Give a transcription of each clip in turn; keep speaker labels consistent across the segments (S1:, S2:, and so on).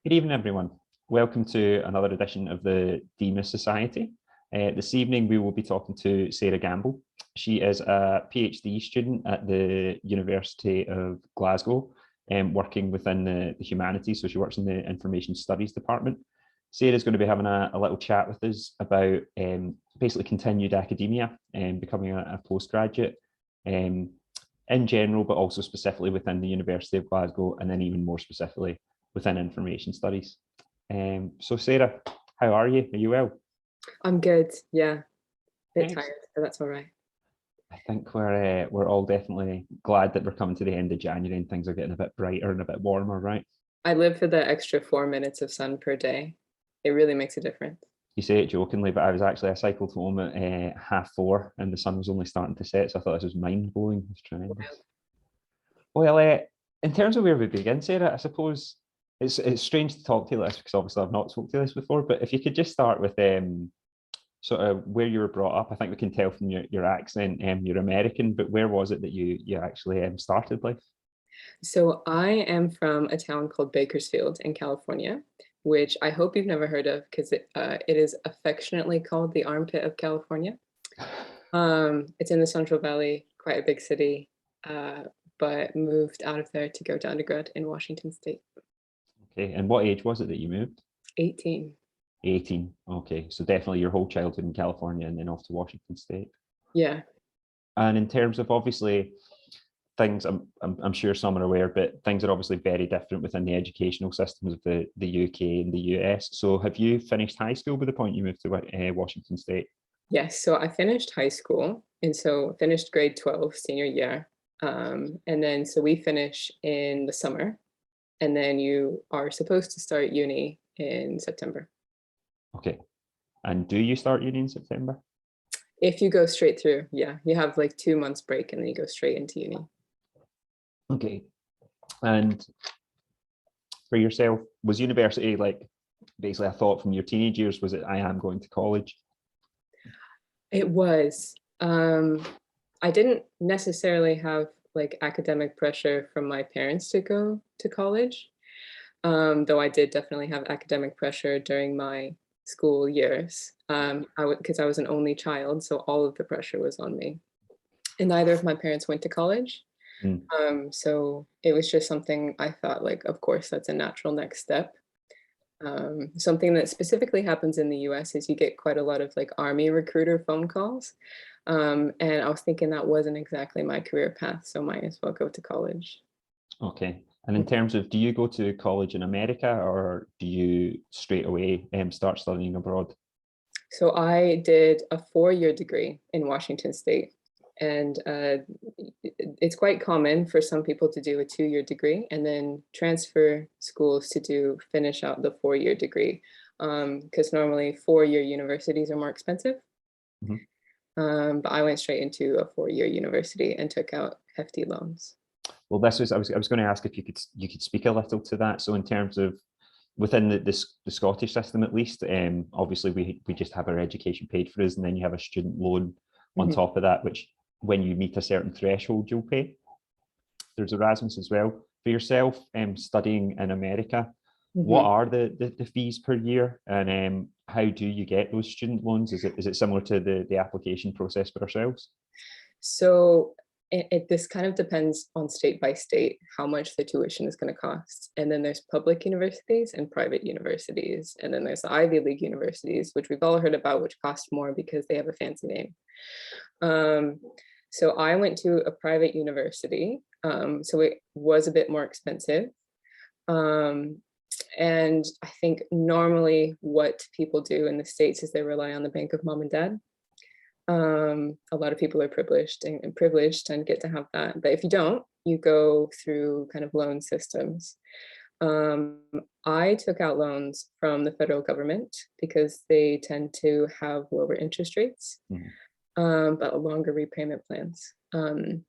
S1: Good evening, everyone. Welcome to another edition of the DMIS Society. This evening, we will be talking to Sarah Gambell. She is a PhD student at the University of Glasgow, working within the humanities. So she works in the Information Studies department. Sarah is going to be having a little chat with us about basically continued academia and becoming a postgraduate in general, but also specifically within the University of Glasgow, and then even more specifically within information studies. So Sarah, how are you? Are you well?
S2: I'm good, yeah. Bit tired, but that's all right.
S1: I think we're all definitely glad that we're coming to the end of January and things are getting a bit brighter and a bit warmer, right?
S2: I live for the extra 4 minutes of sun per day. It really makes a difference.
S1: You say it jokingly, but I cycled home at 4:30 and the sun was only starting to set, so I thought this was mind-blowing. It's tremendous. Well, in terms of where we begin, Sarah, I suppose it's strange to talk to you this because obviously I've not spoken to this before, but if you could just start with sort of where you were brought up. I think we can tell from your accent, you're American, but where was it that you actually started life?
S2: So I am from a town called Bakersfield in California, which I hope you've never heard of because it is affectionately called the armpit of California. It's in the Central Valley, quite a big city, but moved out of there to go to undergrad in Washington State.
S1: Okay, and what age was it that you moved?
S2: 18.
S1: 18, okay, so definitely your whole childhood in California and then off to Washington State.
S2: Yeah.
S1: And in terms of obviously things, I'm sure some are aware, but things are obviously very different within the educational systems of the UK and the US. So have you finished high school by the point you moved to Washington State?
S2: Yes, so I finished high school, and so finished grade 12, senior year. And then so we finish in the summer, and then you are supposed to start uni in September.
S1: Okay. And do you start uni in September?
S2: If you go straight through, yeah. You have like 2 months break and then you go straight into uni.
S1: Okay. And for yourself, was university like basically a thought from your teenage years? Was it, I am going to college?
S2: It was. I didn't necessarily have like academic pressure from my parents to go to college, though I did definitely have academic pressure during my school years, because I was an only child, so all of the pressure was on me. And neither of my parents went to college. So it was just something I thought like, of course, that's a natural next step. Something that specifically happens in the US is you get quite a lot of like army recruiter phone calls. And I was thinking that wasn't exactly my career path, so might as well go to college.
S1: Okay. And in terms of, do you go to college in America or do you straight away start studying abroad?
S2: So I did a 4-year degree in Washington State. And it's quite common for some people to do a 2-year degree and then transfer schools to finish out the 4-year degree, because normally 4-year universities are more expensive. But I went straight into a 4-year university and took out hefty loans.
S1: Well, I was going to ask if you could speak a little to that. So in terms of within the Scottish system, at least, obviously we just have our education paid for us, and then you have a student loan on top of that, which when you meet a certain threshold, you'll pay. There's Erasmus as well. For yourself, studying in America, what are the fees per year, and how do you get those student loans? Is it similar to the application process for ourselves?
S2: So this kind of depends on state by state how much the tuition is going to cost. And then there's public universities and private universities. And then there's the Ivy League universities, which we've all heard about, which cost more because they have a fancy name. So I went to a private university, so it was a bit more expensive. And I think normally what people do in the States is they rely on the bank of mom and dad. A lot of people are privileged and get to have that. But if you don't, you go through kind of loan systems. I took out loans from the federal government because they tend to have lower interest rates, but longer repayment plans.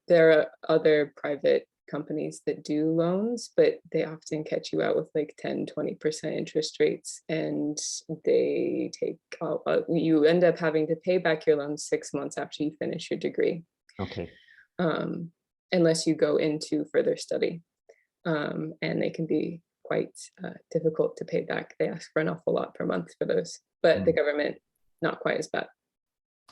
S2: There are other private companies that do loans, but they often catch you out with like 10-20% interest rates, and they take you end up having to pay back your loan 6 months after you finish your degree.
S1: Okay.
S2: Unless you go into further study, and they can be quite difficult to pay back. They ask for an awful lot per month for those, but the government, not quite as bad.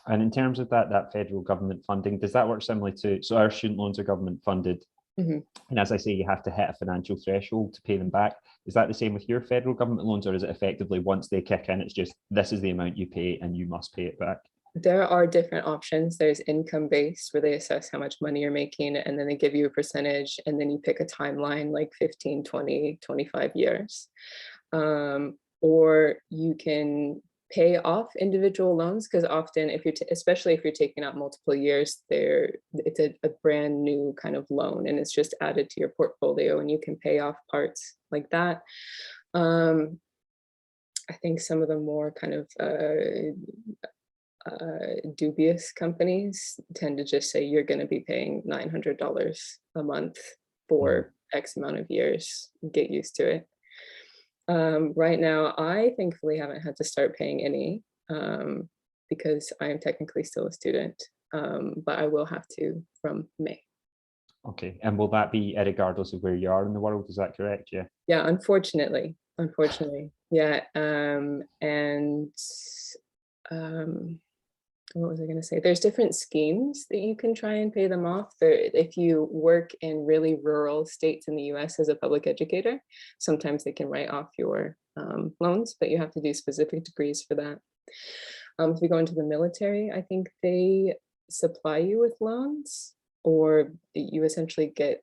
S1: And in terms of that federal government funding, does that work similarly to, so our student loans are government funded, and as I say, you have to hit a financial threshold to pay them back. Is that the same with your federal government loans, or is it effectively once they kick in, it's just, this is the amount you pay and you must pay it back?
S2: There are different options. There's income-based, where they assess how much money you're making, and then they give you a percentage, and then you pick a timeline like 15, 20, 25 years. Or you can pay off individual loans, because often if you're, especially if you're taking out multiple years, it's a brand new kind of loan, and it's just added to your portfolio, and you can pay off parts like that. I think some of the more kind of dubious companies tend to just say you're going to be paying $900 a month for X amount of years. Get used to it. Right now, I thankfully haven't had to start paying any because I am technically still a student, but I will have to from May.
S1: Okay, and will that be regardless of where you are in the world? Is that correct? Yeah.
S2: Yeah, unfortunately, yeah. What was I going to say? There's different schemes that you can try and pay them off. If you work in really rural states in the US as a public educator, sometimes they can write off your loans, but you have to do specific degrees for that. If you go into the military, I think they supply you with loans, or you essentially get,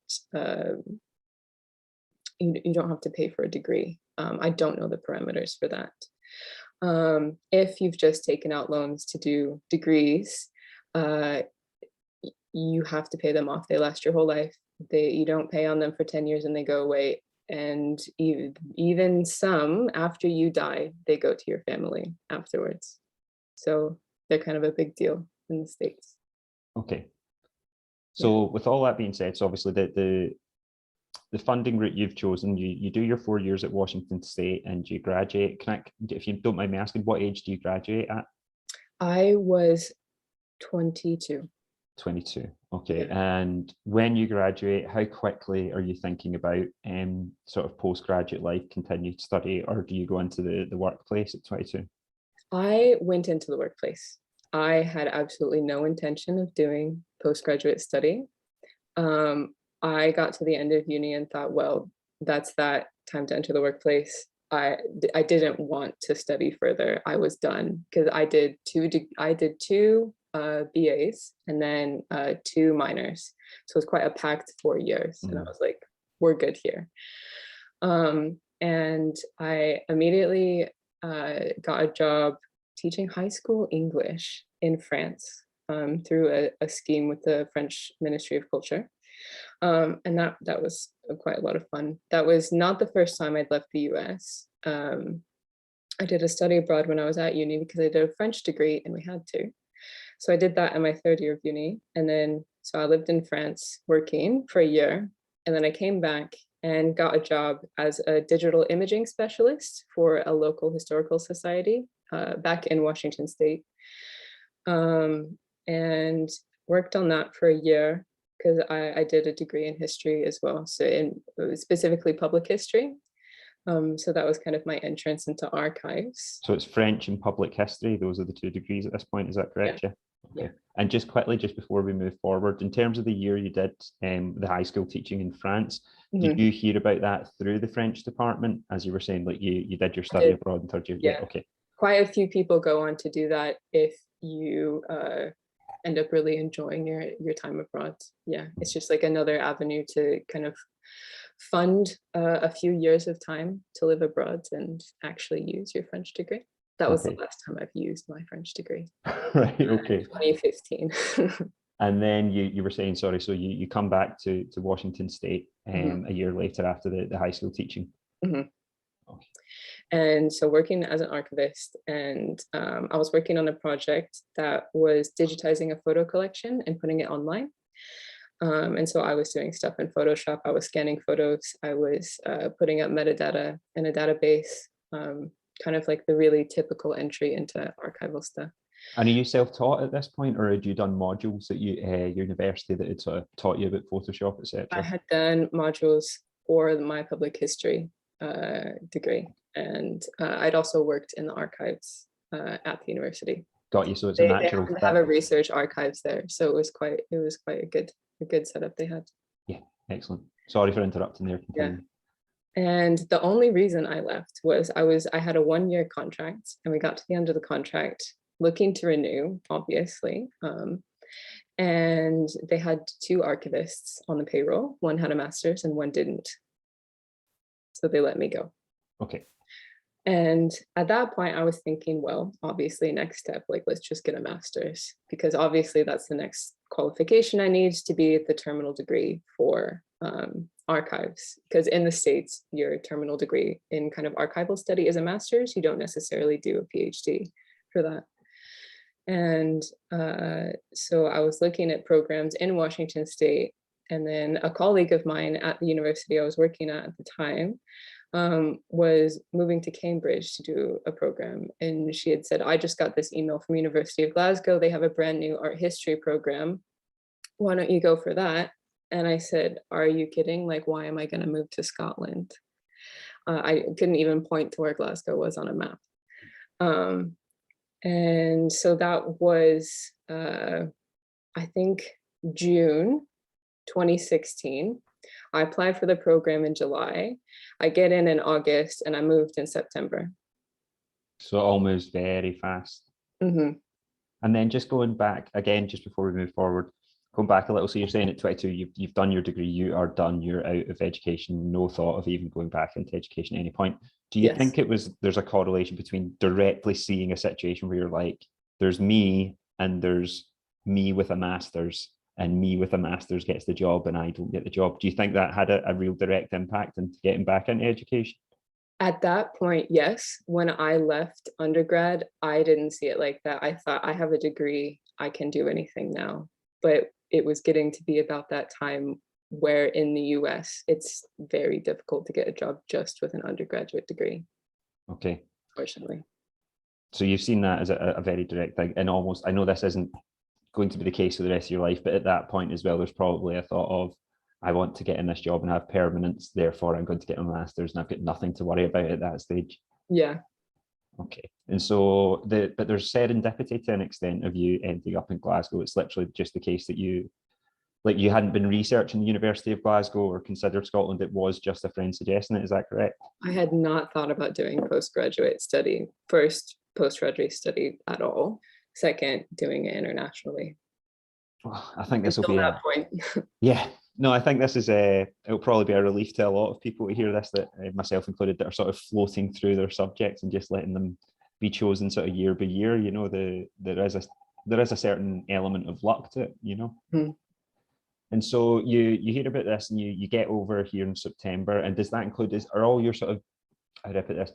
S2: you don't have to pay for a degree. I don't know the parameters for that. If you've just taken out loans to do degrees, you have to pay them off. They last your whole life. You don't pay on them for 10 years and they go away. And even some, after you die, they go to your family afterwards. So they're kind of a big deal in the States.
S1: Okay. So with all that being said, so obviously the funding route you've chosen, you do your 4 years at Washington State and you graduate. If you don't mind me asking, what age do you graduate at?
S2: I was 22.
S1: 22. Okay. Yeah. And when you graduate, how quickly are you thinking about sort of postgraduate life, continued study, or do you go into the workplace at 22?
S2: I went into the workplace. I had absolutely no intention of doing postgraduate study. I got to the end of uni and thought, well, that's that, time to enter the workplace. I didn't want to study further. I was done, because I did two BAs and then 2 minors. So it was quite a packed 4 years. And I was like, we're good here. And I immediately got a job teaching high school English in France through a scheme with the French Ministry of Culture. And that was quite a lot of fun. That was not the first time I'd left the US. I did a study abroad when I was at uni because I did a French degree and we had to. So I did that in my 3rd year of uni. And then, so I lived in France working for a year. And then I came back and got a job as a digital imaging specialist for a local historical society back in Washington State. And worked on that for a year, because I did a degree in history as well, so specifically public history. So that was kind of my entrance into archives.
S1: So it's French and public history. Those are the 2 degrees at this point. Is that correct? Yeah. Okay. Yeah. And just quickly, just before we move forward, in terms of the year you did the high school teaching in France, did you hear about that through the French department? As you were saying, like you did your study abroad in 3rd year.
S2: Yeah.
S1: Okay.
S2: Quite a few people go on to do that if you end up really enjoying your time abroad. Yeah, it's just like another avenue to kind of fund a few years of time to live abroad and actually use your French degree. That was the last time I've used my French degree.
S1: Right, okay.
S2: 2015.
S1: And then you were saying, sorry, so you come back to Washington State a year later after the high school teaching. Okay.
S2: And so working as an archivist, and I was working on a project that was digitizing a photo collection and putting it online. And so I was doing stuff in Photoshop. I was scanning photos. I was putting up metadata in a database, kind of like the really typical entry into archival stuff.
S1: And are you self-taught at this point, or had you done modules at your university that had sort of taught you about Photoshop, etc.?
S2: I had done modules for my public history degree. And I'd also worked in the archives at the university.
S1: Got you. So it's
S2: They
S1: a natural
S2: happen to have a research archives there, so it was quite a good setup they had.
S1: Yeah, excellent. Sorry for interrupting there.
S2: Yeah. And the only reason I left was I had a 1-year contract, and we got to the end of the contract looking to renew, obviously. And they had 2 archivists on the payroll. One had a master's and one didn't. So they let me go.
S1: Okay.
S2: And at that point, I was thinking, well, obviously, next step, like, let's just get a master's, because obviously that's the next qualification I need to be at the terminal degree for archives. Because in the States, your terminal degree in kind of archival study is a master's. You don't necessarily do a PhD for that. And so I was looking at programs in Washington State, and then a colleague of mine at the university I was working at the time was moving to Cambridge to do a program. And she had said, I just got this email from University of Glasgow. They have a brand new art history program. Why don't you go for that? And I said, are you kidding? Like, why am I going to move to Scotland? I couldn't even point to where Glasgow was on a map. And so that was, I think, June 2016. I applied for the program in July. I get in August, and I moved in September.
S1: So almost very fast.
S2: Mm-hmm.
S1: And then just going back again, just before we move forward, going back a little. So you're saying at 22, you've done your degree, you are done, you're out of education, no thought of even going back into education at any point. Do you think there's a correlation between directly seeing a situation where you're like, there's me and there's me with a master's, and me with a master's gets the job and I don't get the job? Do you think that had a real direct impact into getting back into education?
S2: At that point, yes. When I left undergrad, I didn't see it like that. I thought, I have a degree, I can do anything now. But it was getting to be about that time where in the US, it's very difficult to get a job just with an undergraduate degree.
S1: Okay.
S2: Fortunately.
S1: So you've seen that as a very direct thing, and almost, I know this isn't going to be the case for the rest of your life, but at that point as well, there's probably a thought of, I want to get in this job and have permanence, therefore I'm going to get a master's, and I've got nothing to worry about at that stage.
S2: Yeah.
S1: Okay. And so but there's serendipity to an extent of you ending up in Glasgow. It's literally just the case that you hadn't been researching the University of Glasgow or considered Scotland. It was just a friend suggesting it. Is that correct?
S2: I had not thought about doing postgraduate study at all. Second, doing it internationally.
S1: Well, I think this will be
S2: that point.
S1: Yeah. No, I think this is it'll probably be a relief to a lot of people to hear this, that myself included, that are sort of floating through their subjects and just letting them be chosen sort of year by year. You know, there is a certain element of luck to it, you know.
S2: Mm-hmm.
S1: And so you hear about this and you get over here in September, and does that include, are all your sort of, how do I put this,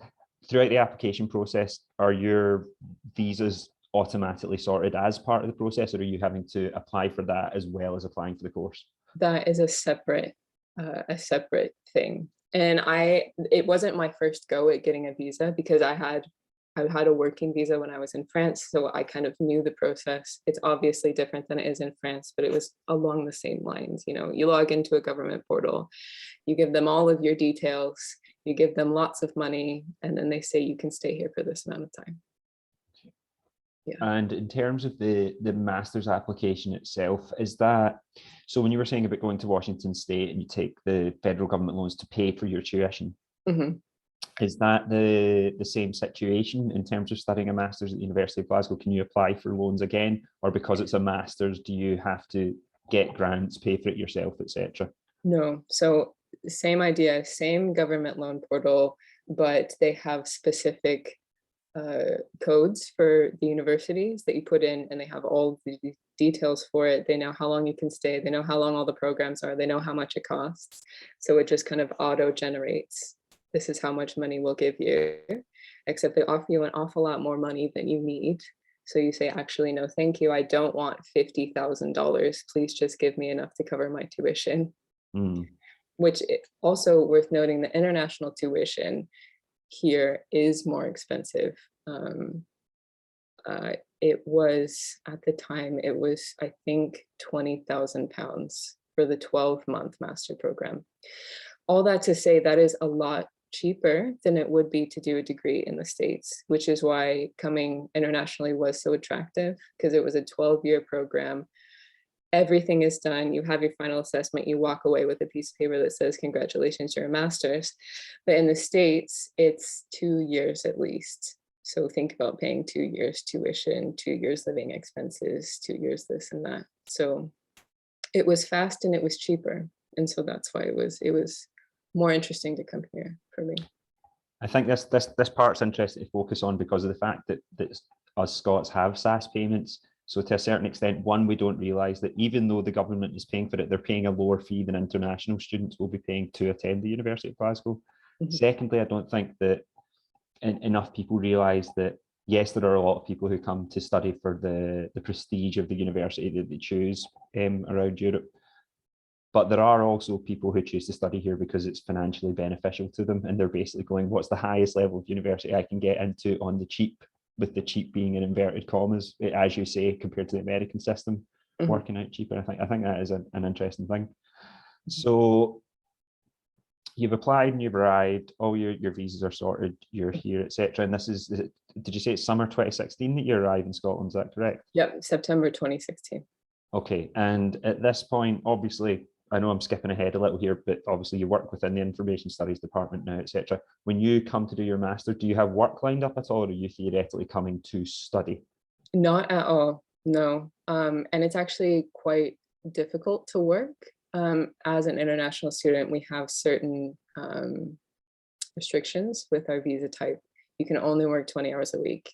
S1: throughout the application process, are your visas automatically sorted as part of the process, or are you having to apply for that as well as applying for the course?
S2: That is a separate thing. And it wasn't my first go at getting a visa, because I had a working visa when I was in France, so I kind of knew the process. It's obviously different than it is in France, but it was along the same lines. You know, you log into a government portal, you give them all of your details, you give them lots of money, and then they say you can stay here for this amount of time. Yeah.
S1: And in terms of the master's application itself, is that, so when you were saying about going to Washington State and you take the federal government loans to pay for your tuition,
S2: mm-hmm.
S1: Is that the same situation in terms of studying a master's at the University of Glasgow? Can you apply for loans again, or because it's a master's, do you have to get grants, pay for it yourself, etc.?
S2: No, so same idea, same government loan portal, but they have specific codes for the universities that you put in, and they have all the details for it. They know how long you can stay, they know how long all the programs are, they know how much it costs. So it just kind of auto generates, this is how much money we'll give you, except they offer you an awful lot more money than you need. So you say, actually, no, thank you. I don't want $50,000. Please just give me enough to cover my tuition. Which also worth noting, the international tuition here is more expensive. It was, at the time, it was, I think, £20,000 for the 12-month master program. All that to say, that is a lot cheaper than it would be to do a degree in the States, which is why coming internationally was so attractive, because it was a 12-year program. Everything is done. You have your final assessment. You walk away with a piece of paper that says, congratulations, you're a master's. But in the States, it's 2 years at least. So think about paying 2 years tuition, 2 years living expenses, 2 years this and that. So it was fast and it was cheaper. And so that's why it was more interesting to come here for me.
S1: I think this part's interesting to focus on because of the fact that us Scots have SAS payments. So to a certain extent, one, we don't realise that even though the government is paying for it, they're paying a lower fee than international students will be paying to attend the University of Glasgow. Mm-hmm. Secondly, I don't think that enough people realise that, yes, there are a lot of people who come to study for the prestige of the university that they choose around Europe. But there are also people who choose to study here because it's financially beneficial to them. And they're basically going, what's the highest level of university I can get into on the cheap, with the cheap being in inverted commas, as you say, compared to the American system, mm-hmm. working out cheaper. I think that is an interesting thing. So you've applied and you've arrived, all your visas are sorted, you're here, etc. And this is it, did you say it's summer 2016 that you arrived in Scotland? Is that correct?
S2: Yep, September 2016.
S1: Okay, and at this point, obviously, I know I'm skipping ahead a little here, but obviously you work within the information studies department now, etc. When you come to do your master, do you have work lined up at all, or are you theoretically coming to study?
S2: Not at all, no. And it's actually quite difficult to work. As an international student, we have certain restrictions with our visa type. You can only work 20 hours a week.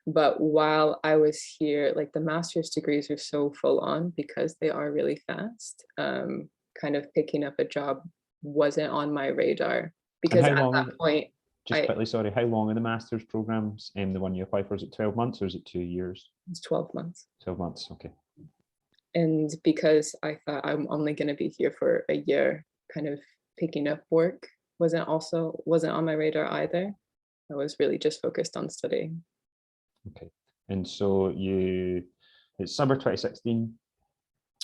S2: But while I was here, like the master's degrees are so full on because they are really fast. Kind of picking up a job wasn't on my radar because at that point,
S1: just quickly, sorry, how long are the master's programs? The one you apply for, is it 12 months or is it 2 years?
S2: It's 12 months.
S1: 12 months, okay.
S2: And because I thought I'm only going to be here for a year, kind of picking up work wasn't on my radar either. I was really just focused on studying.
S1: Okay, and so it's summer 2016,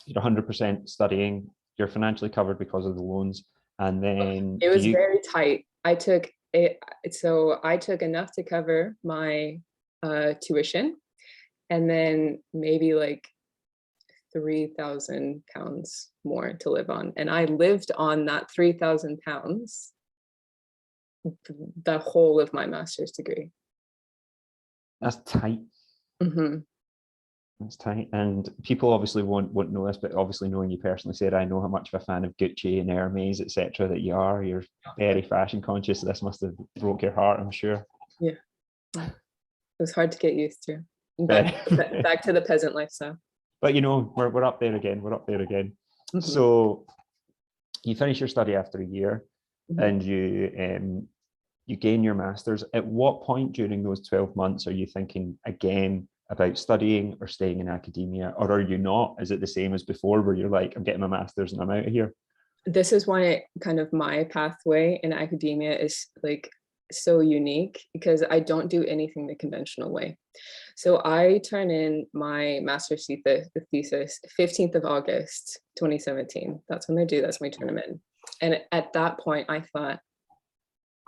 S1: you're 100% studying, you're financially covered because of the loans, and then
S2: it was very tight. I took enough to cover my tuition, and then maybe like £3,000 more to live on, and I lived on that £3,000 the whole of my master's degree.
S1: That's tight.
S2: Mm-hmm.
S1: That's tight. And people obviously won't know this, but obviously knowing you personally, Sarah, I know how much of a fan of Gucci and Hermes, etc. that you are. You're very fashion conscious. This must have broke your heart, I'm sure.
S2: Yeah. It was hard to get used to. Back to the peasant lifestyle.
S1: But you know, we're up there again. We're up there again. Mm-hmm. So you finish your study after a year, mm-hmm. and you gain your master's. At what point during those 12 months are you thinking again about studying or staying in academia, or are you not? Is it the same as before where you're like, I'm getting my master's and I'm out of here?
S2: This is why kind of my pathway in academia is like so unique, because I don't do anything the conventional way. So I turn in my master's thesis 15th of August, 2017. That's when that's when we turn them in. And at that point I thought,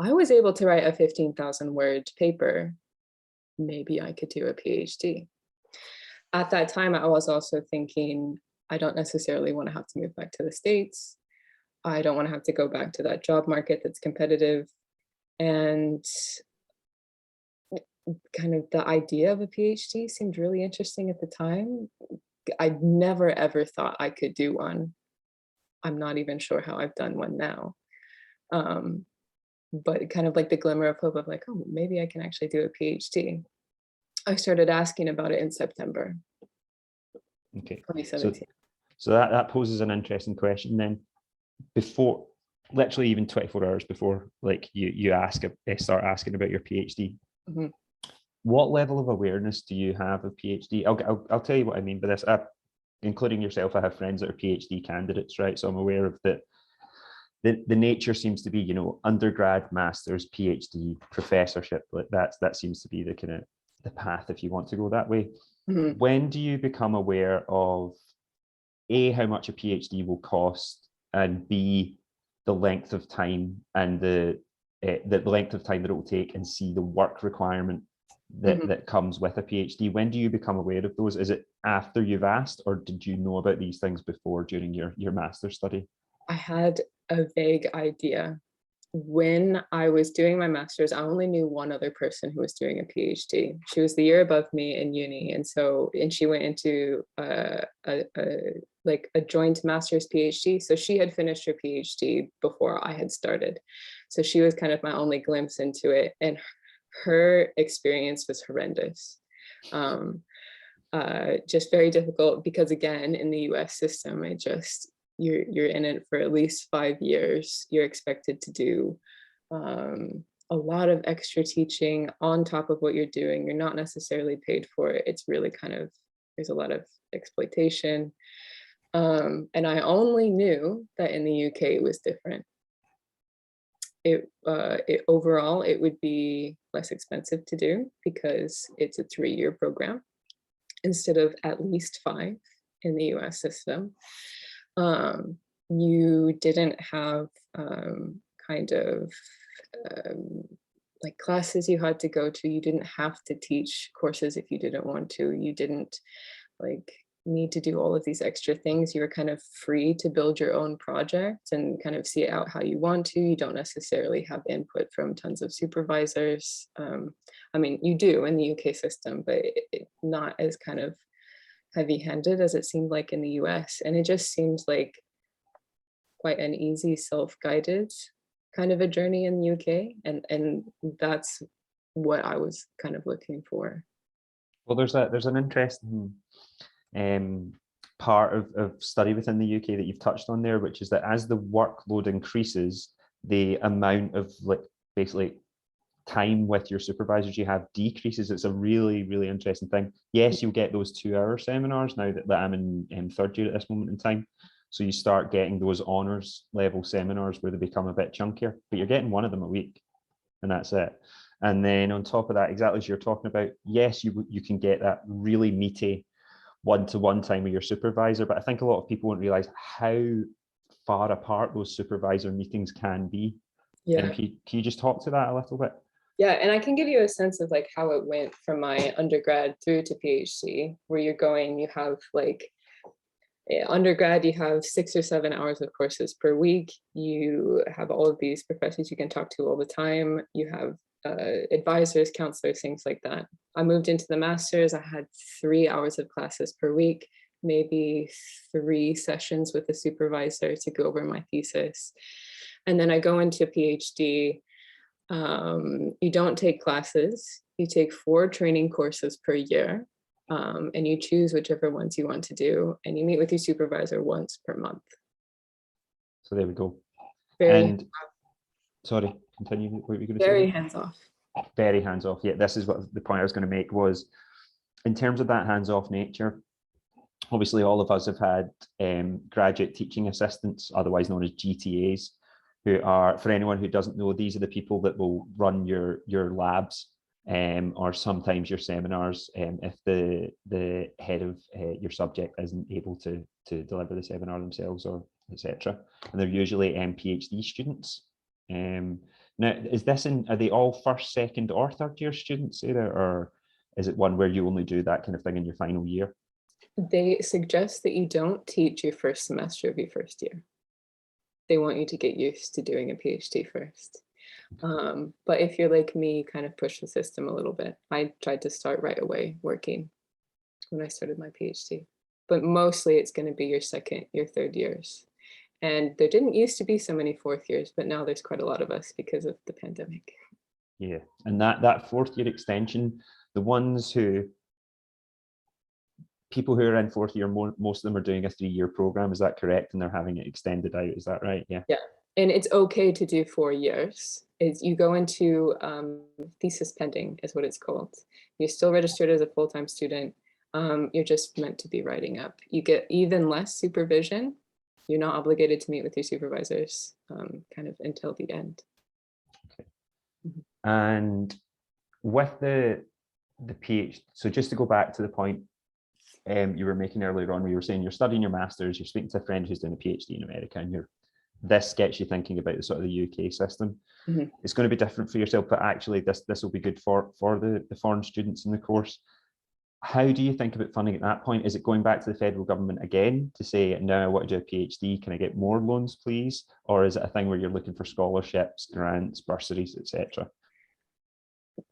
S2: I was able to write a 15,000 word paper. Maybe I could do a PhD. At that time, I was also thinking, I don't necessarily want to have to move back to the States. I don't want to have to go back to that job market that's competitive. And kind of the idea of a PhD seemed really interesting at the time. I never ever thought I could do one. I'm not even sure how I've done one now. But kind of like the glimmer of hope of like, oh, maybe I can actually do a PhD. I started asking about it in September.
S1: Okay.
S2: 2017.
S1: So that poses an interesting question then. Before, literally even 24 hours before, like you start asking about your PhD. Mm-hmm. What level of awareness do you have of PhD? I'll tell you what I mean by this. Including yourself, I have friends that are PhD candidates, right? So I'm aware of that. The nature seems to be, you know, undergrad, master's, PhD, professorship. Like that seems to be the kind of the path if you want to go that way. Mm-hmm. When do you become aware of A, how much a PhD will cost, and B, the length of time and the the length of time that it will take and see the work requirement that comes with a PhD. When do you become aware of those? Is it after you've asked, or did you know about these things before during your master's study?
S2: I had a vague idea. When I was doing my master's, I only knew one other person who was doing a PhD. She was the year above me in uni, and she went into like a joint master's PhD. So she had finished her PhD before I had started. So she was kind of my only glimpse into it, and her experience was horrendous. Just very difficult because, again, in the US system, you're in it for at least 5 years. You're expected to do a lot of extra teaching on top of what you're doing. You're not necessarily paid for it. It's really there's a lot of exploitation. And I only knew that in the UK it was different. Overall, it would be less expensive to do because it's a 3-year program instead of at least 5 in the US system. You didn't have like classes you had to go to. You didn't have to teach courses if you didn't want to. You didn't like need to do all of these extra things. You were kind of free to build your own project and kind of see it out how you want to. You don't necessarily have input from tons of supervisors. I mean, you do in the UK system, but not as kind of heavy-handed as it seemed like in the US. And it just seems like quite an easy, self-guided kind of a journey in the UK. And that's what I was kind of looking for.
S1: Well, there's an interesting part of study within the UK that you've touched on there, which is that as the workload increases, the amount of basically time with your supervisors you have decreases. It's a really, really interesting thing. Yes, you'll get those 2-hour seminars now that I'm in third year at this moment in time. So you start getting those honours level seminars where they become a bit chunkier, but you're getting one of them a week and that's it. And then on top of that, exactly as you're talking about, yes, you can get that really meaty one-to-one time with your supervisor, but I think a lot of people won't realise how far apart those supervisor meetings can be.
S2: Yeah.
S1: Can you just talk to that a little bit?
S2: Yeah, and I can give you a sense of like how it went from my undergrad through to PhD, where you have like undergrad, you have 6 or 7 hours of courses per week. You have all of these professors you can talk to all the time. You have advisors, counselors, things like that. I moved into the master's. I had 3 hours of classes per week, maybe 3 sessions with the supervisor to go over my thesis. And then I go into PhD. You don't take classes. You take 4 training courses per year. And you choose whichever ones you want to do, and you meet with your supervisor once per month.
S1: So there we go. Sorry, continue. What were you going to say?
S2: Very hands-off.
S1: Very hands-off. Yeah, this is what the point I was going to make was, in terms of that hands-off nature, obviously all of us have had graduate teaching assistants, otherwise known as GTAs, who are, for anyone who doesn't know, these are the people that will run your labs. Or sometimes your seminars, if the head of your subject isn't able to deliver the seminar themselves, or etc. And they're usually PhD students. Now, are they all first, second, or third year students, Sarah, or is it one where you only do that kind of thing in your final year?
S2: They suggest that you don't teach your first semester of your first year. They want you to get used to doing a PhD first. But if you're like me, you kind of push the system a little bit. I tried to start right away working when I started my PhD, but mostly it's going to be your second, your third years. And there didn't used to be so many fourth years, but now there's quite a lot of us because of the pandemic.
S1: Yeah, and that fourth year extension, people who are in fourth year, most of them are doing a 3-year program. Is that correct? And they're having it extended out. Is that right? Yeah.
S2: Yeah. And it's okay to do 4 years. You go into thesis pending is what it's called. You're still registered as a full-time student. You're just meant to be writing up. You get even less supervision. You're not obligated to meet with your supervisors kind of until the end.
S1: Okay. Mm-hmm. And with the PhD, so just to go back to the point you were making earlier on, where you were saying you're studying your master's, you're speaking to a friend who's doing a PhD in America, and you're this gets you thinking about the sort of the UK system. It's going to be different for yourself, but actually this will be good for the foreign students in the course. How do you think about funding at that point? Is it going back to the federal government again to say, now I want to do a PhD, can I get more loans, please? Or is it a thing where you're looking for scholarships, grants, bursaries, etc.?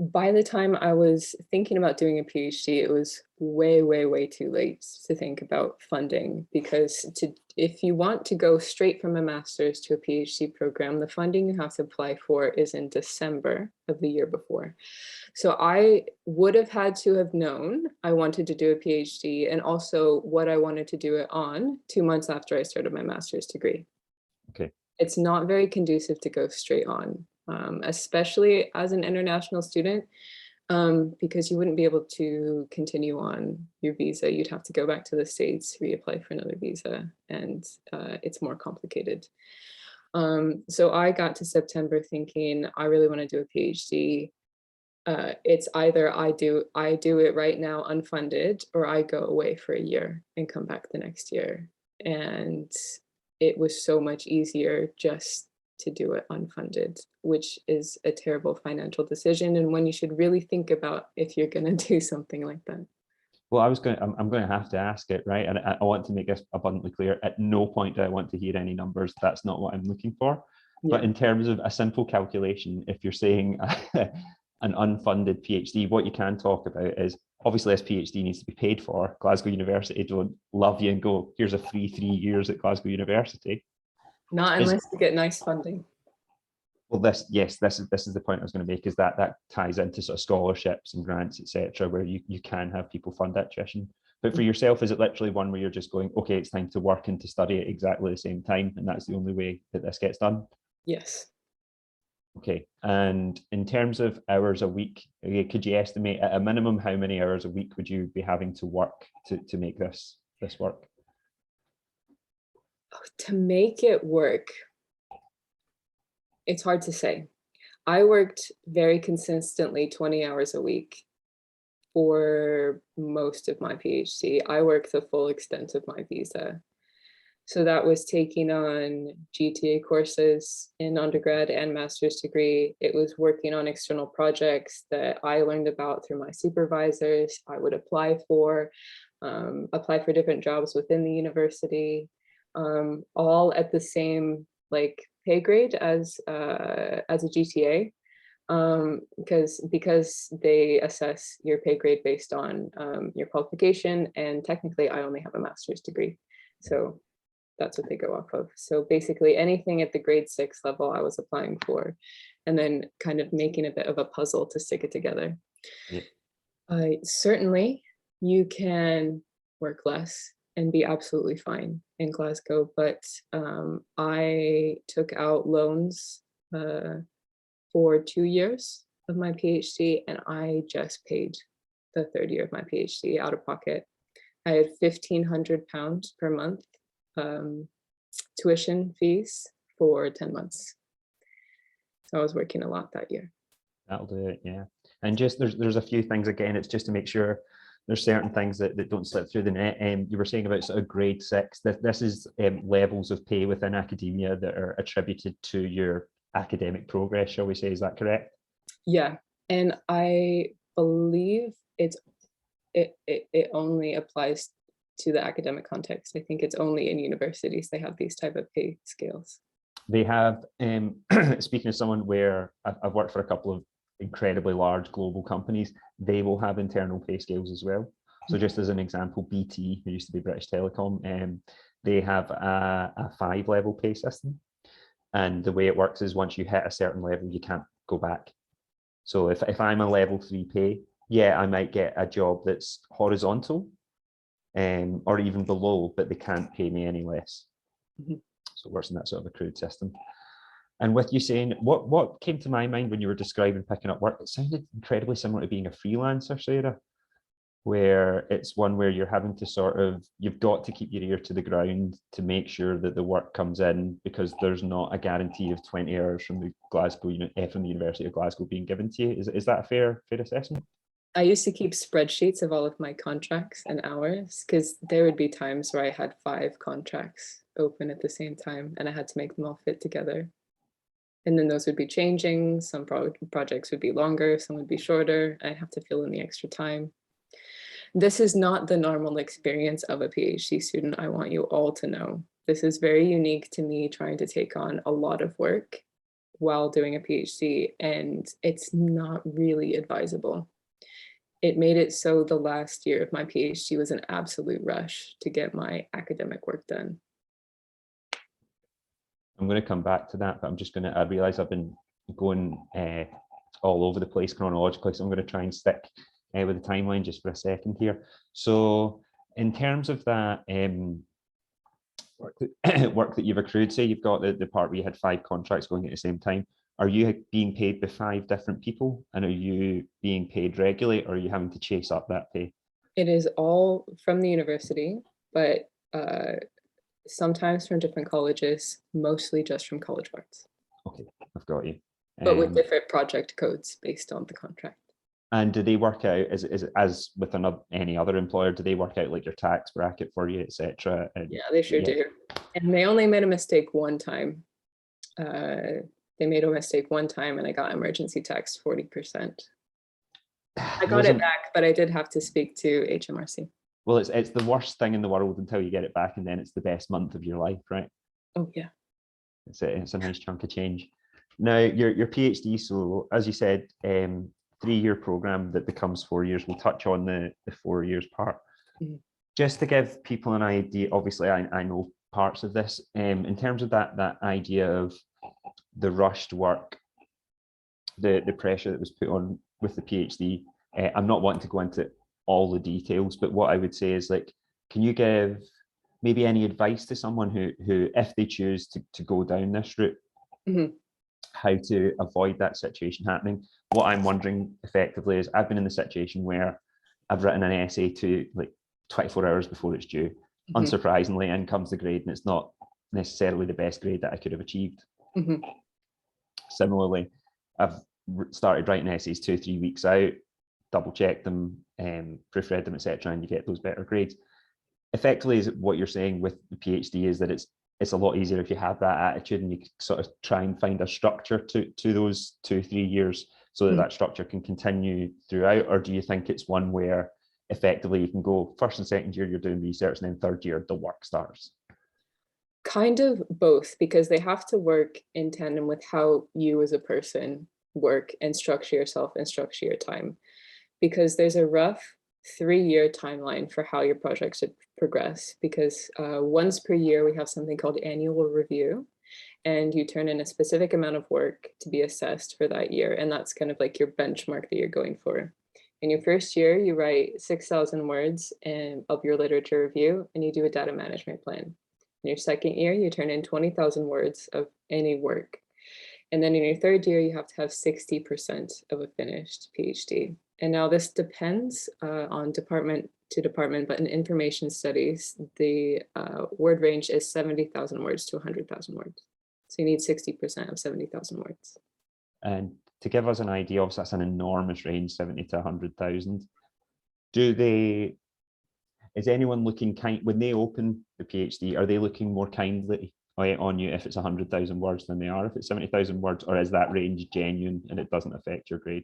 S2: By the time I was thinking about doing a PhD, it was way, way, way too late to think about funding, because if you want to go straight from a master's to a PhD program, the funding you have to apply for is in December of the year before. So I would have had to have known I wanted to do a PhD and also what I wanted to do it on 2 months after I started my master's degree.
S1: Okay.
S2: It's not very conducive to go straight on. Especially as an international student, because you wouldn't be able to continue on your visa. You'd have to go back to the States, reapply for another visa, and it's more complicated. So I got to September thinking, I really want to do a PhD. It's either I do it right now unfunded, or I go away for a year and come back the next year. And it was so much easier just to do it unfunded, which is a terrible financial decision, and one you should really think about if you're going to do something like that.
S1: Well, I'm going to have to ask it, right? And I want to make this abundantly clear. At no point do I want to hear any numbers. That's not what I'm looking for. Yeah. But in terms of a simple calculation, if you're saying an unfunded PhD, what you can talk about is, obviously this PhD needs to be paid for. Glasgow University don't love you and go, here's a free 3 years at Glasgow University.
S2: Not unless you get nice funding.
S1: Well, this is the point I was going to make, is that ties into sort of scholarships and grants, etc., where you can have people fund that tuition. But for yourself, is it literally one where you're just going, okay, it's time to work and to study at exactly the same time, and that's the only way that this gets done?
S2: Yes.
S1: Okay. And in terms of hours a week, could you estimate at a minimum how many hours a week would you be having to work to make this work?
S2: To make it work, it's hard to say. I worked very consistently 20 hours a week for most of my PhD. I worked the full extent of my visa. So that was taking on GTA courses in undergrad and master's degree. It was working on external projects that I learned about through my supervisors. I would apply for different jobs within the university, all at the same pay grade as a GTA, because they assess your pay grade based on your qualification, and technically I only have a master's degree, so that's what they go off of. So basically anything at the grade 6 level I was applying for, and then kind of making a bit of a puzzle to stick it together. Yeah. Certainly you can work less and be absolutely fine in Glasgow, but I took out loans for 2 years of my PhD, and I just paid the third year of my PhD out of pocket. I had £1,500 per month tuition fees for 10 months. So I was working a lot that year.
S1: That'll do it, yeah. And just there's a few things, again, it's just to make sure there's certain things that don't slip through the net. You were saying about sort of grade 6, this is levels of pay within academia that are attributed to your academic progress, shall we say, is that correct?
S2: Yeah, and I believe it only applies to the academic context. I think it's only in universities they have these type of pay scales.
S1: They have, speaking of someone where I've worked for a couple of incredibly large global companies, they will have internal pay scales as well. So just as an example, BT, who used to be British Telecom, they have a 5-level pay system. And the way it works is once you hit a certain level, you can't go back. So if I'm a level 3 pay, yeah, I might get a job that's horizontal, or even below, but they can't pay me any less. So it works in that sort of accrued system. And with you saying, what came to my mind when you were describing picking up work, it sounded incredibly similar to being a freelancer, Sarah, where it's one where you're having to you've got to keep your ear to the ground to make sure that the work comes in, because there's not a guarantee of 20 hours from the University of Glasgow being given to you. Is that a fair assessment?
S2: I used to keep spreadsheets of all of my contracts and hours, because there would be times where I had 5 contracts open at the same time, and I had to make them all fit together. And then those would be changing. Some projects would be longer, some would be shorter. I have to fill in the extra time. This is not the normal experience of a PhD student. I want you all to know. This is very unique to me, trying to take on a lot of work while doing a PhD, and it's not really advisable. It made it so the last year of my PhD was an absolute rush to get my academic work done.
S1: I'm going to come back to that, but I'm just going to, I realize I've been going all over the place chronologically, so I'm going to try and stick with the timeline just for a second here. So in terms of that work that you've accrued, say you've got the part where you had 5 contracts going at the same time, are you being paid by 5 different people, and are you being paid regularly, or are you having to chase up that pay?
S2: It is all from the university, but sometimes from different colleges, mostly just from College of Arts.
S1: Okay, I've got you.
S2: But with different project codes based on the contract.
S1: And do they work out, as with any other employer, do they work out like your tax bracket for you, etc.?
S2: Yeah, they sure do. And they only made a mistake one time. They made a mistake one time, and I got emergency taxed 40%. I got it back, but I did have to speak to HMRC.
S1: Well, it's the worst thing in the world until you get it back, and then it's the best month of your life, right?
S2: Oh yeah.
S1: It's a nice chunk of change. Now, your PhD, so as you said, 3-year program that becomes 4 years. We'll touch on the 4 years part. Mm-hmm. Just to give people an idea, obviously I know parts of this, in terms of that idea of the rushed work, the pressure that was put on with the PhD. I'm not wanting to go into all the details, but what I would say is, like, can you give maybe any advice to someone who if they choose to go down this route, mm-hmm. how to avoid that situation happening? What I'm wondering effectively is, I've been in the situation where I've written an essay to like 24 hours before it's due. Mm-hmm. Unsurprisingly, in comes the grade, and it's not necessarily the best grade that I could have achieved. Mm-hmm. Similarly, I've started writing essays 2-3 weeks out, double checked them, proofread them, etc., and you get those better grades. Effectively, is what you're saying with the PhD is that it's a lot easier if you have that attitude, and you sort of try and find a structure to those 2-3 years, so that that structure can continue throughout? Or do you think it's one where effectively you can go first and second year you're doing research, and then third year the work starts?
S2: Kind of both, because they have to work in tandem with how you as a person work and structure yourself and structure your time. Because there's a rough 3-year timeline for how your project should progress, because once per year we have something called annual review, and you turn in a specific amount of work to be assessed for that year, and that's kind of like your benchmark that you're going for. In your first year, you write 6,000 words of your literature review, and you do a data management plan. In your second year, you turn in 20,000 words of any work. And then in your third year, you have to have 60% of a finished PhD. And now this depends on department to department, but in information studies, the word range is 70,000 words to 100,000 words. So you need 60% of 70,000 words.
S1: And to give us an idea, obviously that's an enormous range, 70 to 100,000. Is anyone looking kind, when they open the PhD, are they looking more kindly on you if it's 100,000 words than they are if it's 70,000 words, or is that range genuine and it doesn't affect your grade?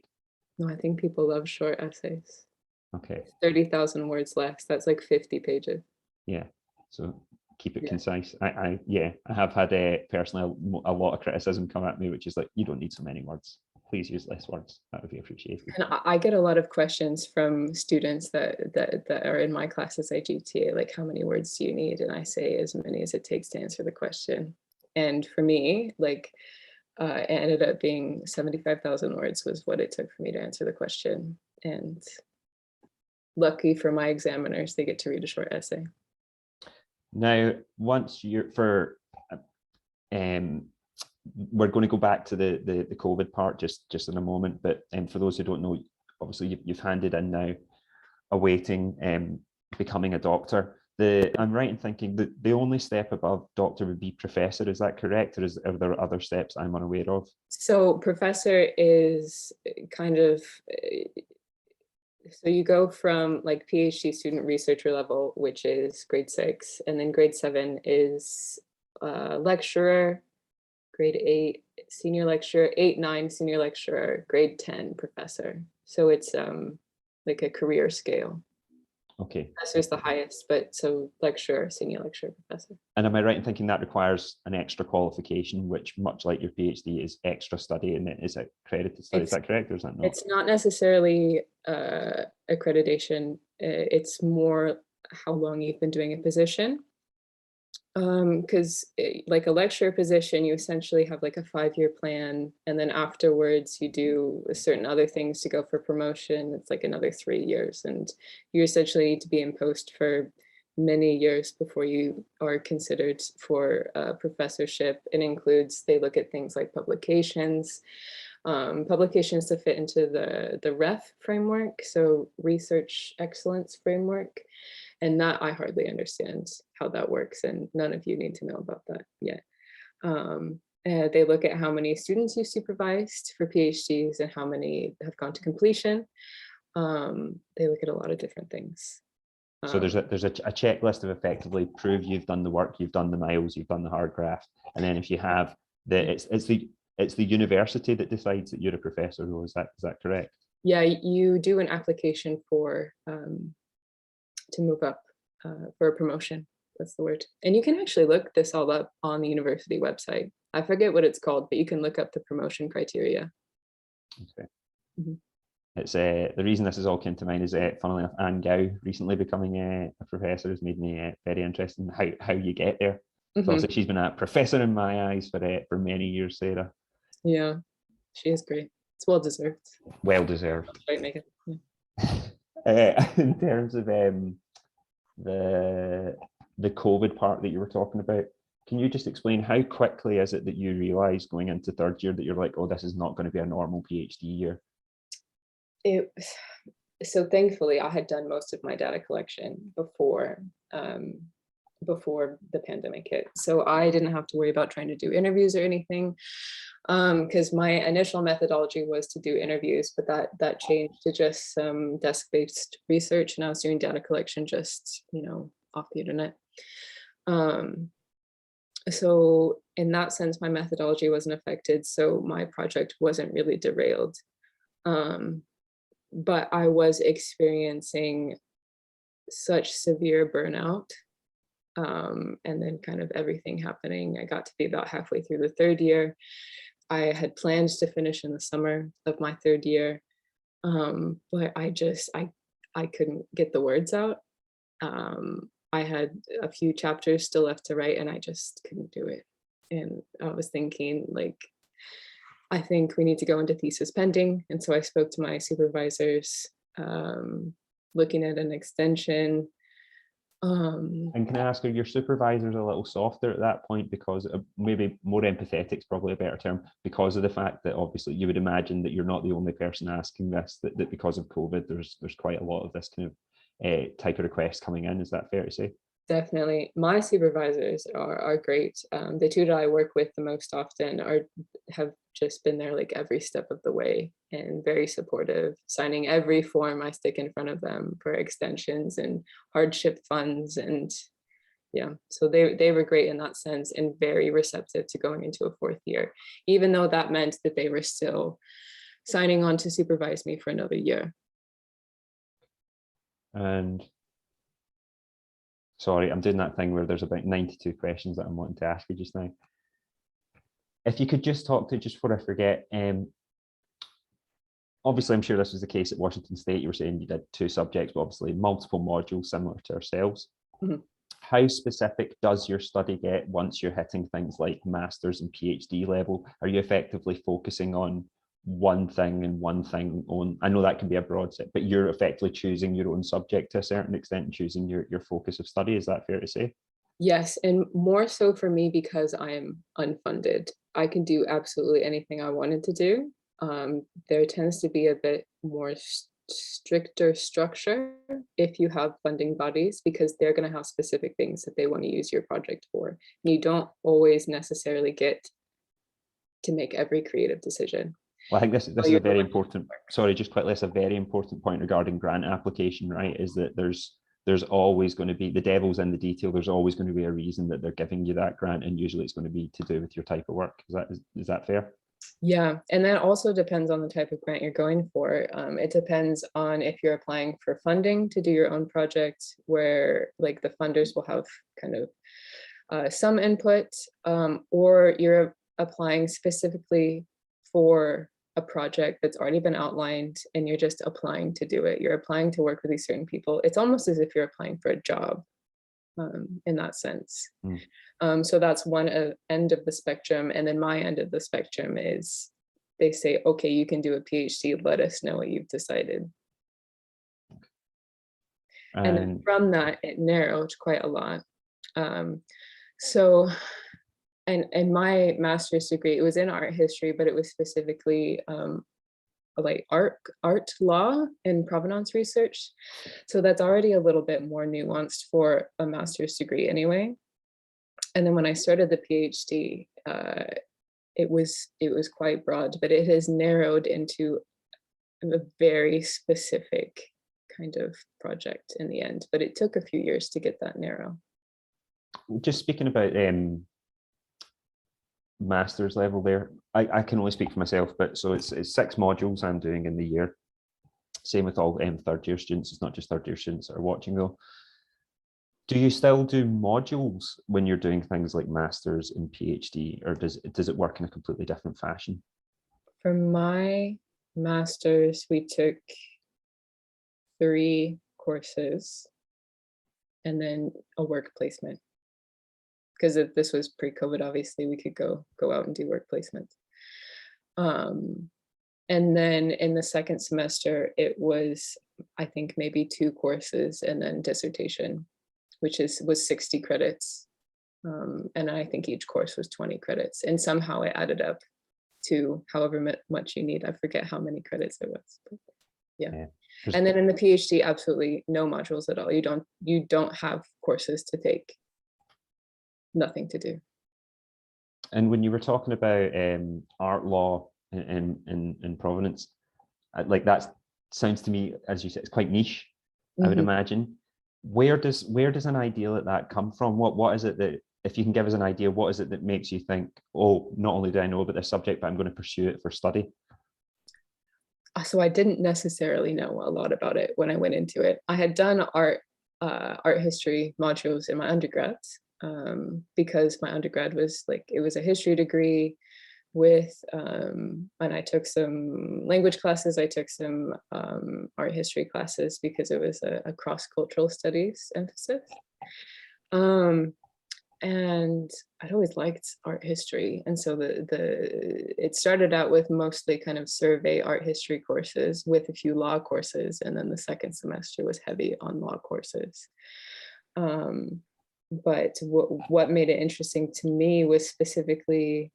S2: No, I think people love short essays.
S1: Okay.
S2: 30,000 words less, that's like 50 pages.
S1: Yeah, so keep it concise. I have had personally a lot of criticism come at me, which is like, you don't need so many words. Please use less words. That would be appreciated.
S2: And I get a lot of questions from students that are in my classes at GTA, like, how many words do you need? And I say as many as it takes to answer the question. And for me, like, it ended up being 75,000 words was what it took for me to answer the question. And lucky for my examiners, they get to read a short essay.
S1: Now, once you're we're going to go back to the COVID part just in a moment, but for those who don't know, obviously you've handed in now awaiting becoming a doctor. I'm right in thinking that the only step above doctor would be professor, is that correct? Or are there other steps I'm unaware of? So
S2: professor is kind of, so you go from like PhD student researcher level, which is grade 6, and then grade 7 is lecturer, grade 8 senior lecturer, 8, 9 senior lecturer, grade 10 professor. So it's like a career scale.
S1: Okay.
S2: Professor's the highest, but so lecturer, senior lecturer, professor.
S1: And am I right in thinking that requires an extra qualification, which, much like your PhD, is extra study and it is accredited study? Is that correct, or is that not?
S2: It's not necessarily accreditation. It's more how long you've been doing a position. Because like a lecturer position, you essentially have like a 5-year plan, and then afterwards you do certain other things to go for promotion. It's like another 3 years, and you essentially need to be in post for many years before you are considered for a professorship. It includes, they look at things like publications, publications to fit into the REF framework, so research excellence framework. And that I hardly understand how that works, and none of you need to know about that yet. They look at how many students you supervised for PhDs and how many have gone to completion. They look at a lot of different things.
S1: So there's a checklist of effectively prove you've done the work, you've done the miles, you've done the hard graft, and then if you have it's the university that decides that you're a professor. Is that correct?
S2: Yeah, you do an application for to move up for a promotion. That's the word. And you can actually look this all up on the university website. I forget what it's called, but you can look up the promotion criteria.
S1: Okay. Mm-hmm. It's the reason this is all came to mind is funnily enough, Anne Gow recently becoming a professor has made me very interested in how you get there. Mm-hmm. So obviously she's been a professor in my eyes for many years, Sarah.
S2: Yeah, she is great. It's well deserved.
S1: Well deserved.
S2: Right, Megan. Yeah.
S1: In terms of the COVID part that you were talking about, can you just explain how quickly is it that you realize going into third year that you're like, oh, this is not going to be a normal PhD year?
S2: So thankfully I had done most of my data collection before the pandemic hit, so I didn't have to worry about trying to do interviews or anything, because my initial methodology was to do interviews, but that changed to just some desk-based research, and I was doing data collection just off the internet. So in that sense my methodology wasn't affected, so my project wasn't really derailed. But I was experiencing such severe burnout, and then kind of everything happening. I got to be about halfway through the third year. I had planned to finish in the summer of my third year, but I couldn't get the words out. I had a few chapters still left to write, and I just couldn't do it. And I was thinking, like, I think we need to go into thesis pending. And so I spoke to my supervisors, looking at an extension.
S1: And can I ask, are your supervisors a little softer at that point, because maybe more empathetic is probably a better term, because of the fact that obviously you would imagine that you're not the only person asking this, that because of COVID, there's quite a lot of this kind of type of request coming in. Is that fair to say?
S2: Definitely. My supervisors are great. The two that I work with the most often have just been there like every step of the way and very supportive, signing every form I stick in front of them for extensions and hardship funds. And yeah, so they were great in that sense and very receptive to going into a fourth year, even though that meant that they were still signing on to supervise me for another year.
S1: And sorry, I'm doing that thing where there's about 92 questions that I'm wanting to ask you just now. If you could just talk to, just before I forget, obviously I'm sure this was the case at Washington State. You were saying you did 2 subjects, but obviously multiple modules similar to ourselves. Mm-hmm. How specific does your study get once you're hitting things like master's and PhD level? Are you effectively focusing on one thing and one thing on? I know that can be a broad set, but you're effectively choosing your own subject to a certain extent and choosing your focus of study. Is that fair to say?
S2: Yes, and more so for me because I am unfunded. I can do absolutely anything I wanted to do. There tends to be a bit more stricter structure if you have funding bodies, because they're going to have specific things that they want to use your project for. And you don't always necessarily get to make every creative decision.
S1: Well, I think this is a very important, sorry, just quickly, it's a very important point regarding grant application, right? Is that there's there's always going to be, the devil's in the detail. There's always going to be a reason that they're giving you that grant, and usually it's going to be to do with your type of work. Is that fair?
S2: Yeah, and that also depends on the type of grant you're going for. It depends on if you're applying for funding to do your own project, where like the funders will have kind of some input, or you're applying specifically for a project that's already been outlined and you're just applying to do it. You're applying to work with these certain people. It's almost as if you're applying for a job in that sense. So that's one end of the spectrum. And then my end of the spectrum is they say, okay, you can do a PhD. Let us know what you've decided. And then from that, it narrowed quite a lot. So, and my master's degree, it was in art history, but it was specifically like art law and provenance research. So that's already a little bit more nuanced for a master's degree anyway. And then when I started the PhD, it was quite broad, but it has narrowed into a very specific kind of project in the end. But it took a few years to get that narrow.
S1: Just speaking about master's level there, I can only speak for myself, but so it's 6 modules I'm doing in the year. Same with all third year students. It's not just third year students that are watching though. Do you still do modules when you're doing things like masters and PhD, or does it work in a completely different fashion? For
S2: my master's, we took 3 courses and then a work placement. Because if this was pre-COVID, obviously we could go out and do work placement. And then in the second semester, it was, I think, maybe 2 courses and then dissertation, which was 60 credits. And I think each course was 20 credits. And somehow it added up to however much you need. I forget how many credits it was. But yeah. And then in the PhD, absolutely no modules at all. You don't have courses to take. Nothing to do.
S1: And when you were talking about art law and provenance, like that sounds to me, as you said, it's quite niche. I would imagine. Where does an idea like that come from? What is it that, if you can give us an idea, what is it that makes you think, oh, not only do I know about this subject, but I'm going to pursue it for study?
S2: So I didn't necessarily know a lot about it when I went into it. I had done art history modules in my undergrad, because my undergrad was like, it was a history degree with, and I took some language classes, I took some art history classes because it was a cross-cultural studies emphasis. And I'd always liked art history. And so it started out with mostly kind of survey art history courses with a few law courses. And then the second semester was heavy on law courses. But what made it interesting to me was specifically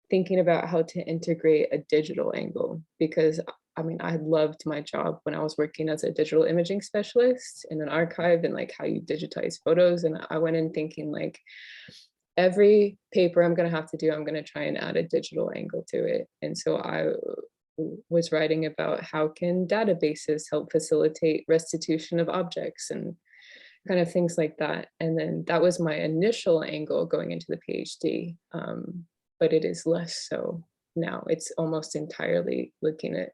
S2: thinking about how to integrate a digital angle, because I mean, I loved my job when I was working as a digital imaging specialist in an archive and like how you digitize photos. And I went in thinking like every paper I'm going to have to do, I'm going to try and add a digital angle to it. And so I was writing about how can databases help facilitate restitution of objects and kind of things like that. And then that was my initial angle going into the PhD. But it is less so now. It's almost entirely looking at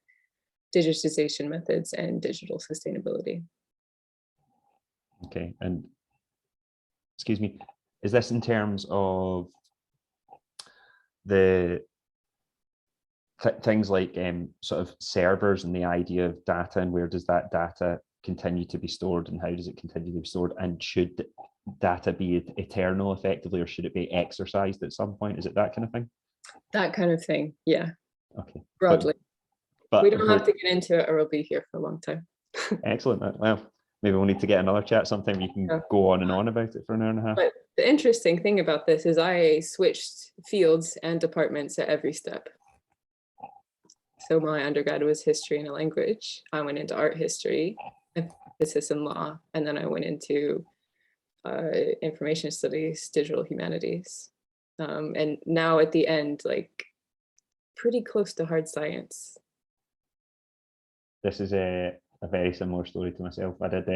S2: digitization methods and digital sustainability.
S1: Okay, and excuse me, is this in terms of the things like sort of servers and the idea of data, and where does that data continue to be stored and how does it continue to be stored, and should data be eternal effectively, or should it be exercised at some point? Is it that kind of thing?
S2: That kind of thing, yeah.
S1: Okay.
S2: Broadly. But we don't have to get into it or we'll be here for a long time.
S1: Excellent. Well, maybe we'll need to get another chat sometime. You can go on and on about it for an hour and a half.
S2: But the interesting thing about this is I switched fields and departments at every step. So my undergrad was history and a language. I went into art history, emphasis in law, and then I went into information studies, digital humanities. And now at the end, like pretty close to hard science.
S1: This is a a very similar story to myself. I did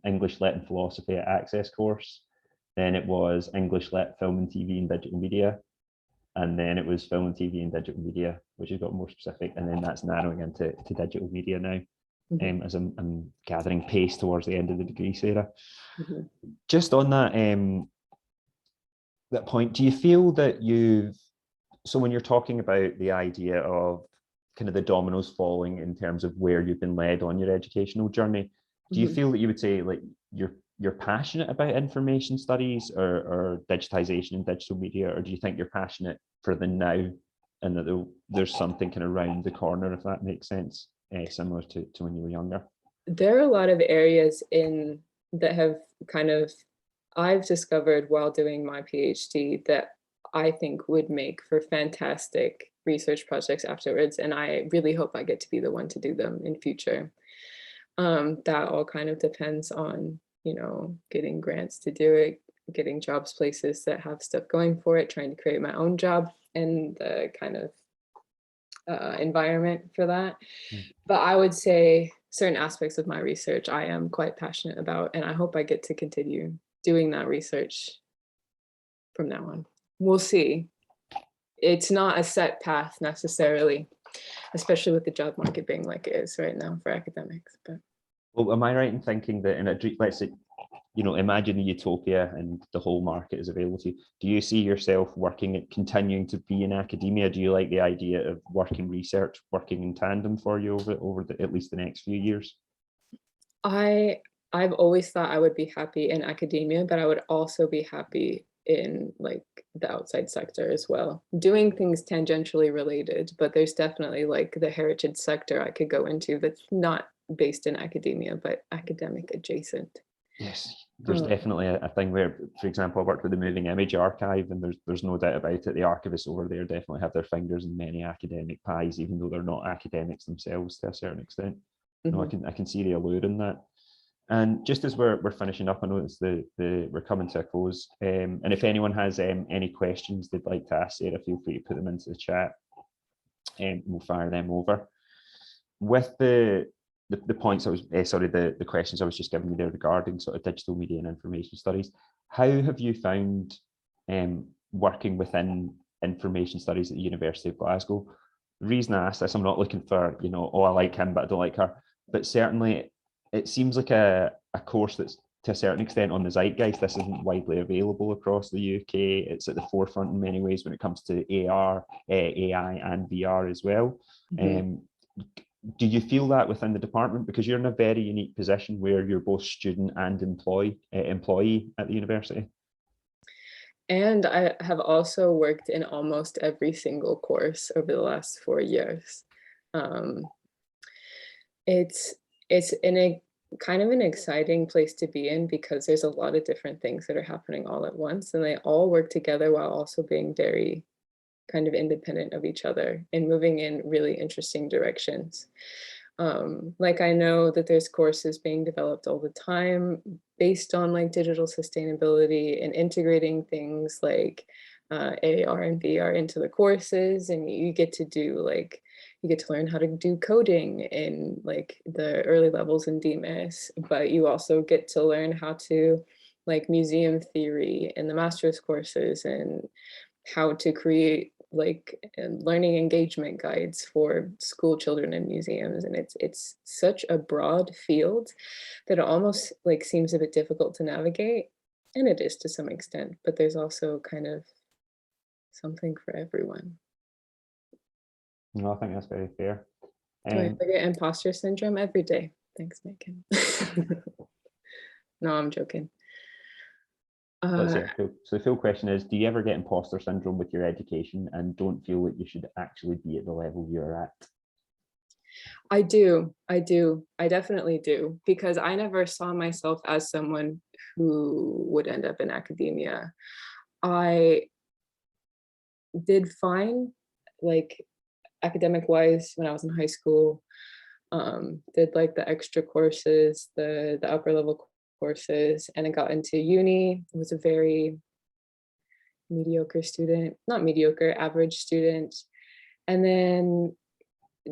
S1: English Lit and Philosophy at Access course. Then it was English Lit, Film and TV and Digital Media. And then it was Film and TV and Digital Media, which has got more specific. And then that's narrowing into digital media now, as I'm gathering pace towards the end of the degree, Sarah. Just on that, that point, do you feel that so when you're talking about the idea of kind of the dominoes falling in terms of where you've been led on your educational journey, do you feel that you would say like you're passionate about information studies or digitization and digital media, or do you think you're passionate for the now and that there's something kind of around the corner, if that makes sense, similar to when you were younger?
S2: There are a lot of areas that have kind of, I've discovered while doing my PhD that I think would make for fantastic research projects afterwards. And I really hope I get to be the one to do them in future. That all kind of depends on, getting grants to do it, getting jobs places that have stuff going for it, trying to create my own job and the kind of environment for that. But I would say certain aspects of my research I am quite passionate about, and I hope I get to continue doing that research from now on. We'll see. It's not a set path necessarily, especially with the job market being like it is right now for academics. But
S1: well, am I right in thinking that let's say, imagine a utopia and the whole market is available to you. Do you see yourself continuing to be in academia? Do you like the idea of research working in tandem for you over at least the next few years?
S2: I've always thought I would be happy in academia, but I would also be happy in like the outside sector as well, doing things tangentially related. But there's definitely like the heritage sector I could go into that's not based in academia, but academic adjacent.
S1: Yes, there's definitely a thing where, for example, I worked with the Moving Image Archive, and there's no doubt about it, the archivists over there definitely have their fingers in many academic pies, even though they're not academics themselves to a certain extent. No, I can see the allure in that. And just as we're finishing up, I know it's we're coming to a close. And if anyone has any questions they'd like to ask Sarah, feel free to put them into the chat, and we'll fire them over. With the points I was the questions I was just giving you there regarding sort of digital media and information studies, how have you found working within information studies at the University of Glasgow? The reason I asked this, I'm not looking for, oh, I like him, but I don't like her. But certainly it seems like a course that's to a certain extent on the zeitgeist. This isn't widely available across the UK. It's at the forefront in many ways when it comes to AR, AI and VR as well. Do you feel that within the department? Because you're in a very unique position where you're both student and employee at the university.
S2: And I have also worked in almost every single course over the last 4 years. It's in a kind of an exciting place to be in because there's a lot of different things that are happening all at once, and they all work together while also being very kind of independent of each other and moving in really interesting directions. Like I know that there's courses being developed all the time based on like digital sustainability and integrating things like AR and VR into the courses, and you get to learn how to do coding in like the early levels in DMIS, but you also get to learn how to like museum theory in the master's courses and how to create like learning engagement guides for school children in museums. And it's such a broad field that it almost like seems a bit difficult to navigate, and it is to some extent, but there's also kind of something for everyone.
S1: No, I think that's very fair.
S2: Do I forget imposter syndrome every day? Thanks, Megan. No, I'm joking.
S1: So the full question is, do you ever get imposter syndrome with your education and don't feel that you should actually be at the level you're at?
S2: I do. I definitely do, because I never saw myself as someone who would end up in academia. I did fine, like academic wise, when I was in high school. Did like the extra courses, the upper level courses, and I got into uni. I was a very mediocre student, not mediocre, average student. And then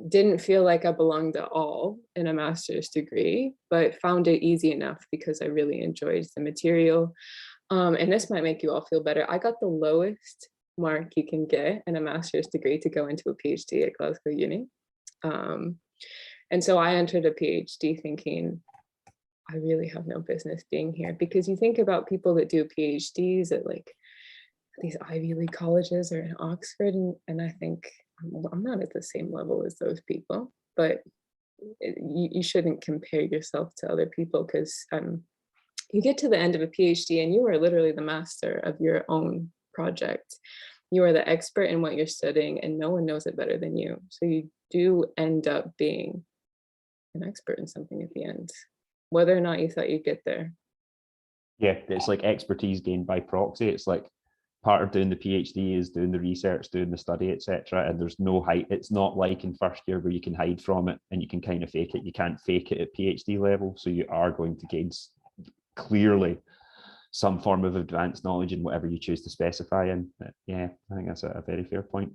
S2: didn't feel like I belonged at all in a master's degree, but found it easy enough because I really enjoyed the material. And this might make you all feel better. I got the lowest mark you can get in a master's degree to go into a PhD at Glasgow Uni. And so I entered a PhD thinking, I really have no business being here, because you think about people that do PhDs at like these Ivy League colleges or in Oxford, and I think I'm not at the same level as those people, but you shouldn't compare yourself to other people, because you get to the end of a PhD and you are literally the master of your own project. You are the expert in what you're studying and no one knows it better than you. So you do end up being an expert in something at the end, whether or not you thought you'd get there.
S1: Yeah, it's like expertise gained by proxy. It's like part of doing the PhD is doing the research, doing the study, etc. And there's no height. It's not like in first year where you can hide from it and you can kind of fake it. You can't fake it at PhD level. So you are going to gain clearly some form of advanced knowledge in whatever you choose to specify in. Yeah, I think that's a very fair point.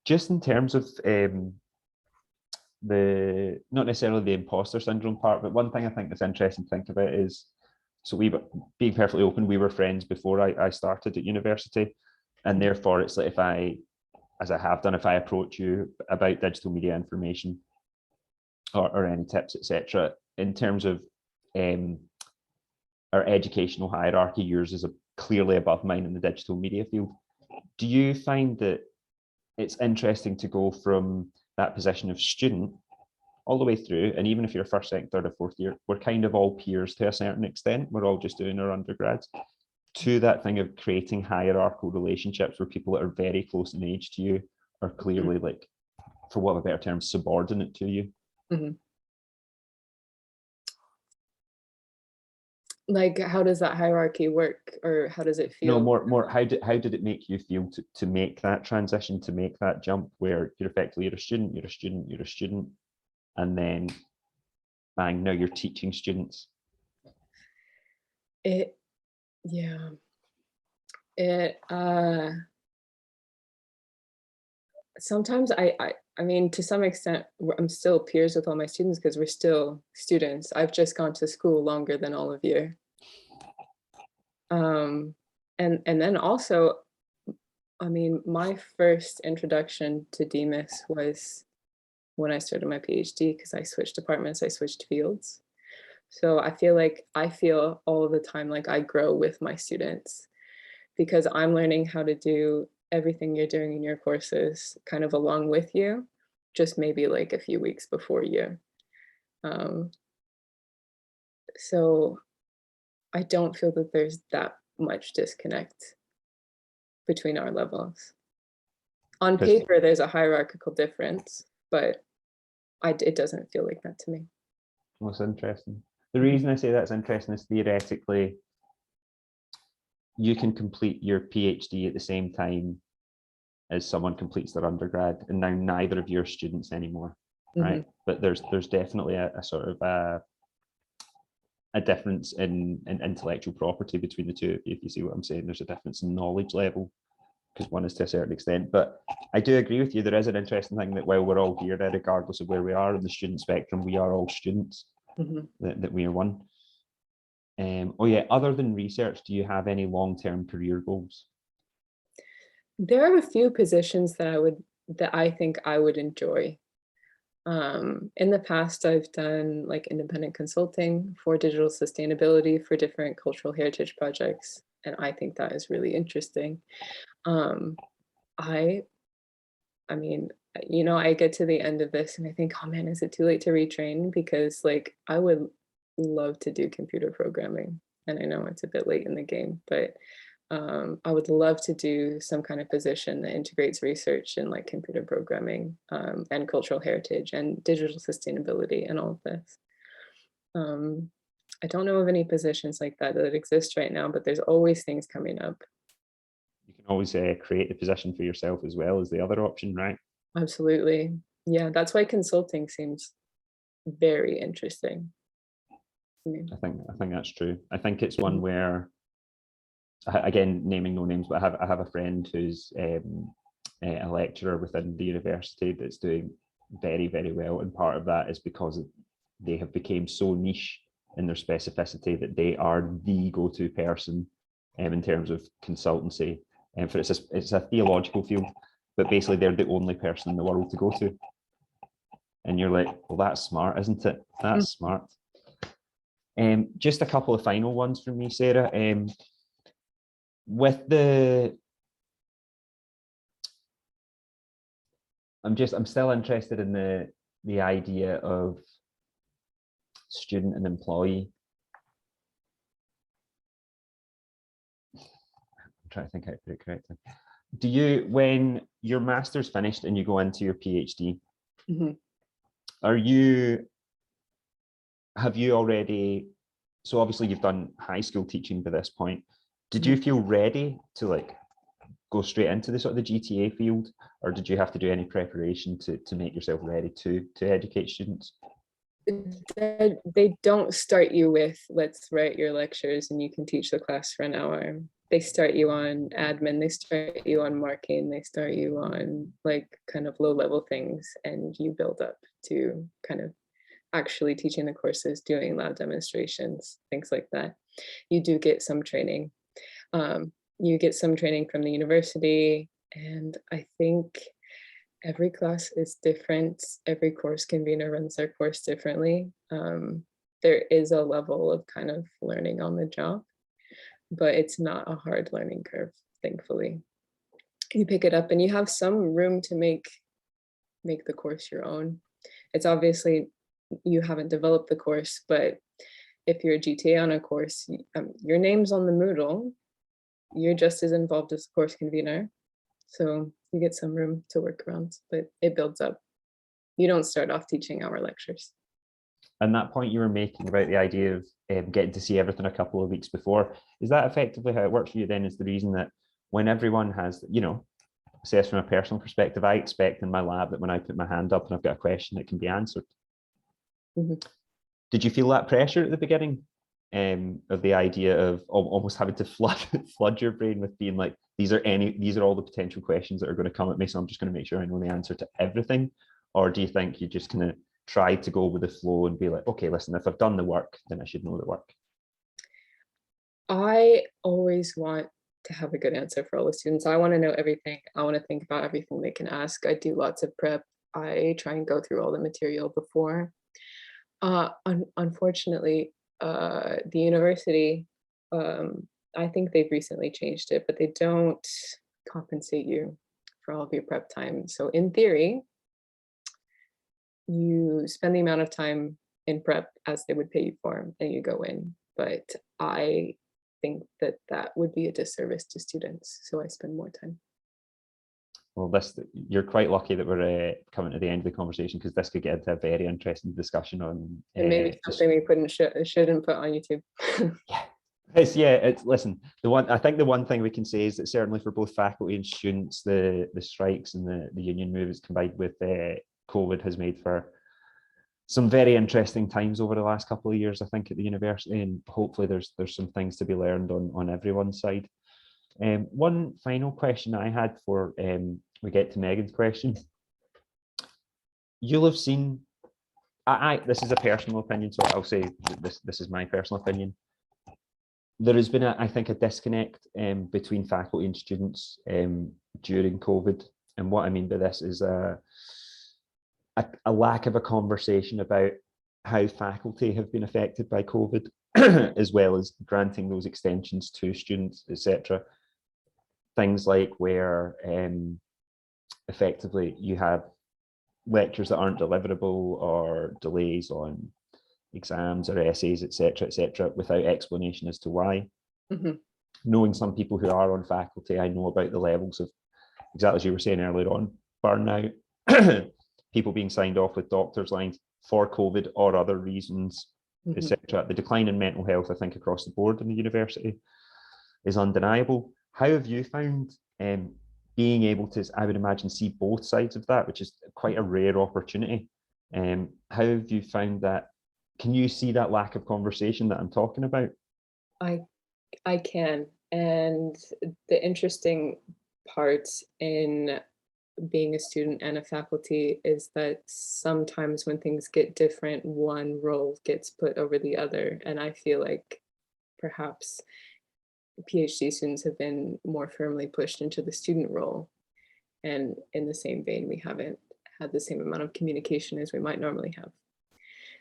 S1: Just in terms of the, not necessarily the imposter syndrome part, but one thing I think that's interesting to think about is, so we, being perfectly open, we were friends before I started at university, and therefore it's like if I, as I have done, if I approach you about digital media information or any tips, etc., in terms of our educational hierarchy, yours is clearly above mine in the digital media field. Do you find that it's interesting to go from that position of student all the way through, and even if you're first, second, third, or fourth year, we're kind of all peers to a certain extent, we're all just doing our undergrads, to that thing of creating hierarchical relationships where people that are very close in age to you are clearly, like, for want of a better term, subordinate to you?
S2: Mm-hmm. Like, how does that hierarchy work, or how does it feel?
S1: No, more. How did it make you feel to make that transition, to make that jump where you're effectively you're a student, and then bang, now you're teaching students?
S2: Sometimes I mean, to some extent, I'm still peers with all my students because we're still students. I've just gone to school longer than all of you. And then also, I mean, my first introduction to DMIS was when I started my PhD, because I switched departments, I switched fields. So I feel all the time like I grow with my students, because I'm learning how to do everything you're doing in your courses kind of along with you, just maybe like a few weeks before you. So I don't feel that there's that much disconnect between our levels. On paper, there's a hierarchical difference, but it doesn't feel like that to me.
S1: That's interesting. The reason I say that's interesting is theoretically, you can complete your PhD at the same time as someone completes their undergrad, and now neither of you are students anymore, right? Mm-hmm. But there's definitely a sort of a difference in intellectual property between the two, if you see what I'm saying. There's a difference in knowledge level, because one is to a certain extent. But I do agree with you, there is an interesting thing that while we're all here, regardless of where we are in the student spectrum, we are all students, mm-hmm. that we are one. Oh yeah, other than research, do you have any long-term career goals?
S2: There are a few positions that I think I would enjoy. In the past, I've done like independent consulting for digital sustainability for different cultural heritage projects, and I think that is really interesting. I mean, you know, I get to the end of this and I think, oh man, is it too late to retrain? Because like, I would love to do computer programming, and I know it's a bit late in the game, but I would love to do some kind of position that integrates research in like computer programming and cultural heritage and digital sustainability and all of this. I don't know of any positions like that exist right now, but there's always things coming up.
S1: You can always create a position for yourself as well as the other option, right?
S2: Absolutely. Yeah, that's why consulting seems very interesting.
S1: I think that's true. I think it's one where, again, naming no names, but I have a friend who's a lecturer within the university that's doing very, very well. And part of that is because they have become so niche in their specificity that they are the go-to person in terms of consultancy. And for it's a theological field, but basically they're the only person in the world to go to. And you're like, well, that's smart, isn't it? That's smart. Just a couple of final ones from me, Sarah. I'm still interested in the idea of student and employee. I'm trying to think how to put it correctly. Do you, when your master's finished and you go into your PhD, have you already, so obviously you've done high school teaching by this point, did you feel ready to like go straight into the sort of the GTA field, or did you have to do any preparation to make yourself ready to educate students?
S2: They don't start you with, let's write your lectures and you can teach the class for an hour. They start you on admin, they start you on marking, they start you on like kind of low level things, and you build up to kind of actually teaching the courses, doing lab demonstrations, things like that. You do get some training. You get some training from the university, and I think every class is different. Every course convener runs their course differently. There is a level of kind of learning on the job, but it's not a hard learning curve, thankfully. You pick it up and you have some room to make the course your own. It's obviously, you haven't developed the course, but if you're a GTA on a course, your name's on the Moodle, you're just as involved as the course convener. So you get some room to work around, but it builds up. You don't start off teaching our lectures.
S1: And that point you were making about the idea of getting to see everything a couple of weeks before, is that effectively how it works for you then? Is the reason that when everyone has, you know, says from a personal perspective, I expect in my lab that when I put my hand up and I've got a question, it can be answered. Did you feel that pressure at the beginning of the idea of almost having to flood your brain with being like, these are all the potential questions that are going to come at me, so I'm just going to make sure I know the answer to everything? Or do you think you just kind of try to go with the flow and be like, okay, listen, if I've done the work, then I should know the work?
S2: I always want to have a good answer for all the students. I want to know everything. I want to think about everything they can ask. I do lots of prep. I try and go through all the material before. Unfortunately, the university, I think they've recently changed it, but they don't compensate you for all of your prep time. So in theory, you spend the amount of time in prep as they would pay you for, and you go in. But I think that would be a disservice to students, so I spend more time.
S1: Well, you're quite lucky that we're coming to the end of the conversation, because this could get into a very interesting discussion on.
S2: And maybe something we shouldn't put on YouTube.
S1: Listen, I think the one thing we can say is that certainly for both faculty and students, the strikes and the union moves combined with COVID has made for some very interesting times over the last couple of years, I think, at the university, and hopefully there's some things to be learned on everyone's side. One final question I had before we get to Megan's question. You'll have seen, this is a personal opinion, so I'll say this is my personal opinion. There has been, I think, a disconnect between faculty and students during COVID. And what I mean by this is a lack of a conversation about how faculty have been affected by COVID, as well as granting those extensions to students, etc. Things like where effectively you have lectures that aren't deliverable, or delays on exams or essays, etc., without explanation as to why. Knowing some people who are on faculty, I know about the levels of, exactly as you were saying earlier on, burnout, people being signed off with doctor's lines for COVID or other reasons, etc. The decline in mental health, I think, across the board in the university is undeniable. How have you found being able to, I would imagine, see both sides of that, which is quite a rare opportunity? How have you found that? Can you see that lack of conversation that I'm talking about?
S2: I can. And the interesting part in being a student and a faculty is that sometimes when things get different, one role gets put over the other. And I feel like perhaps PhD students have been more firmly pushed into the student role. And in the same vein, we haven't had the same amount of communication as we might normally have.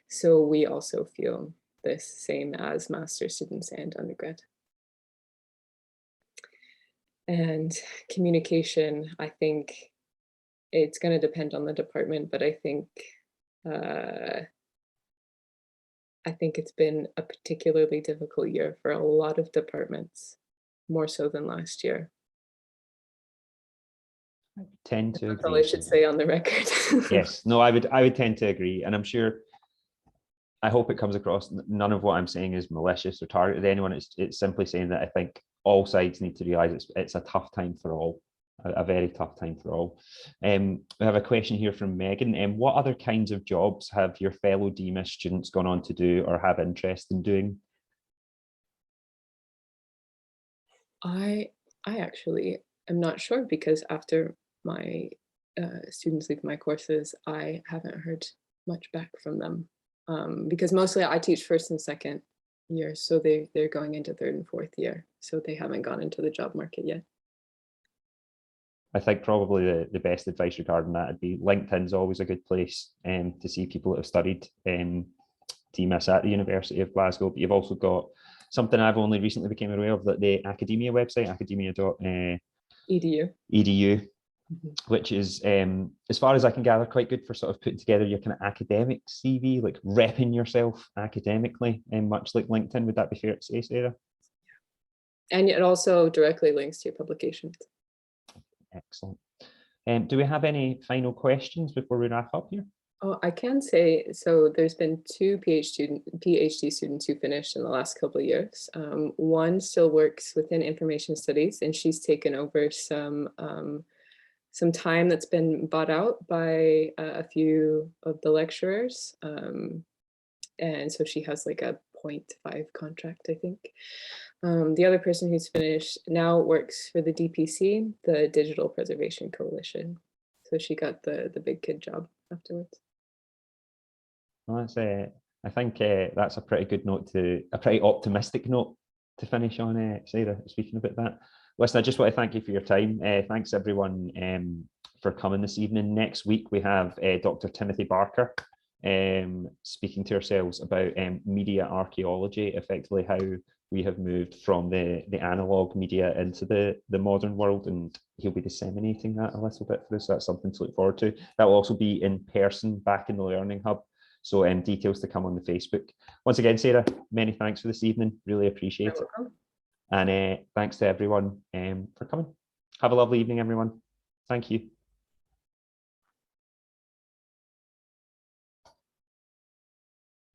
S2: So we also feel this same as master's students and undergrad. And communication, I think it's going to depend on the department, but I think it's been a particularly difficult year for a lot of departments, more so than last year.
S1: I tend to
S2: That's
S1: agree.
S2: all I should say on the record.
S1: Yes, no, I would tend to agree, and I'm sure. I hope it comes across. None of what I'm saying is malicious or targeted at anyone. It's simply saying that I think all sides need to realise it's a tough time for all, a very tough time for all. We have a question here from Megan. What other kinds of jobs have your fellow DMIS students gone on to do or have interest in doing?
S2: I actually am not sure, because after my students leave my courses, I haven't heard much back from them, because mostly I teach first and second year, so they're going into third and fourth year, so they haven't gone into the job market yet.
S1: I think probably the best advice regarding that would be LinkedIn's always a good place to see people that have studied DMIS at the University of Glasgow, but you've also got something I've only recently became aware of, that the academia website, academia.edu, which is, as far as I can gather, quite good for sort of putting together your kind of academic CV, like repping yourself academically, and much like LinkedIn. Would that be fair to say, Sarah?
S2: And it also directly links to your publications.
S1: Excellent. Do we have any final questions before we wrap up here?
S2: Oh, I can say, so there's been 2 PhD students who finished in the last couple of years. One still works within information studies, and she's taken over some time that's been bought out by a few of the lecturers. And so she has like a 0.5 contract, I think. The other person who's finished now works for the DPC, the Digital Preservation Coalition. So she got the big kid job afterwards.
S1: Well, that's I think that's a pretty good note a pretty optimistic note to finish on, Sarah, speaking about that. Listen, I just want to thank you for your time. Thanks everyone for coming this evening. Next week we have Dr. Timothy Barker speaking to ourselves about media archaeology, effectively how we have moved from the analog media into the modern world, and he'll be disseminating that a little bit for us. So that's something to look forward to. That will also be in person back in the Learning Hub. So details to come on the Facebook. Once again, Sarah, many thanks for this evening. Really appreciate it. And thanks to everyone for coming. Have a lovely evening, everyone. Thank you.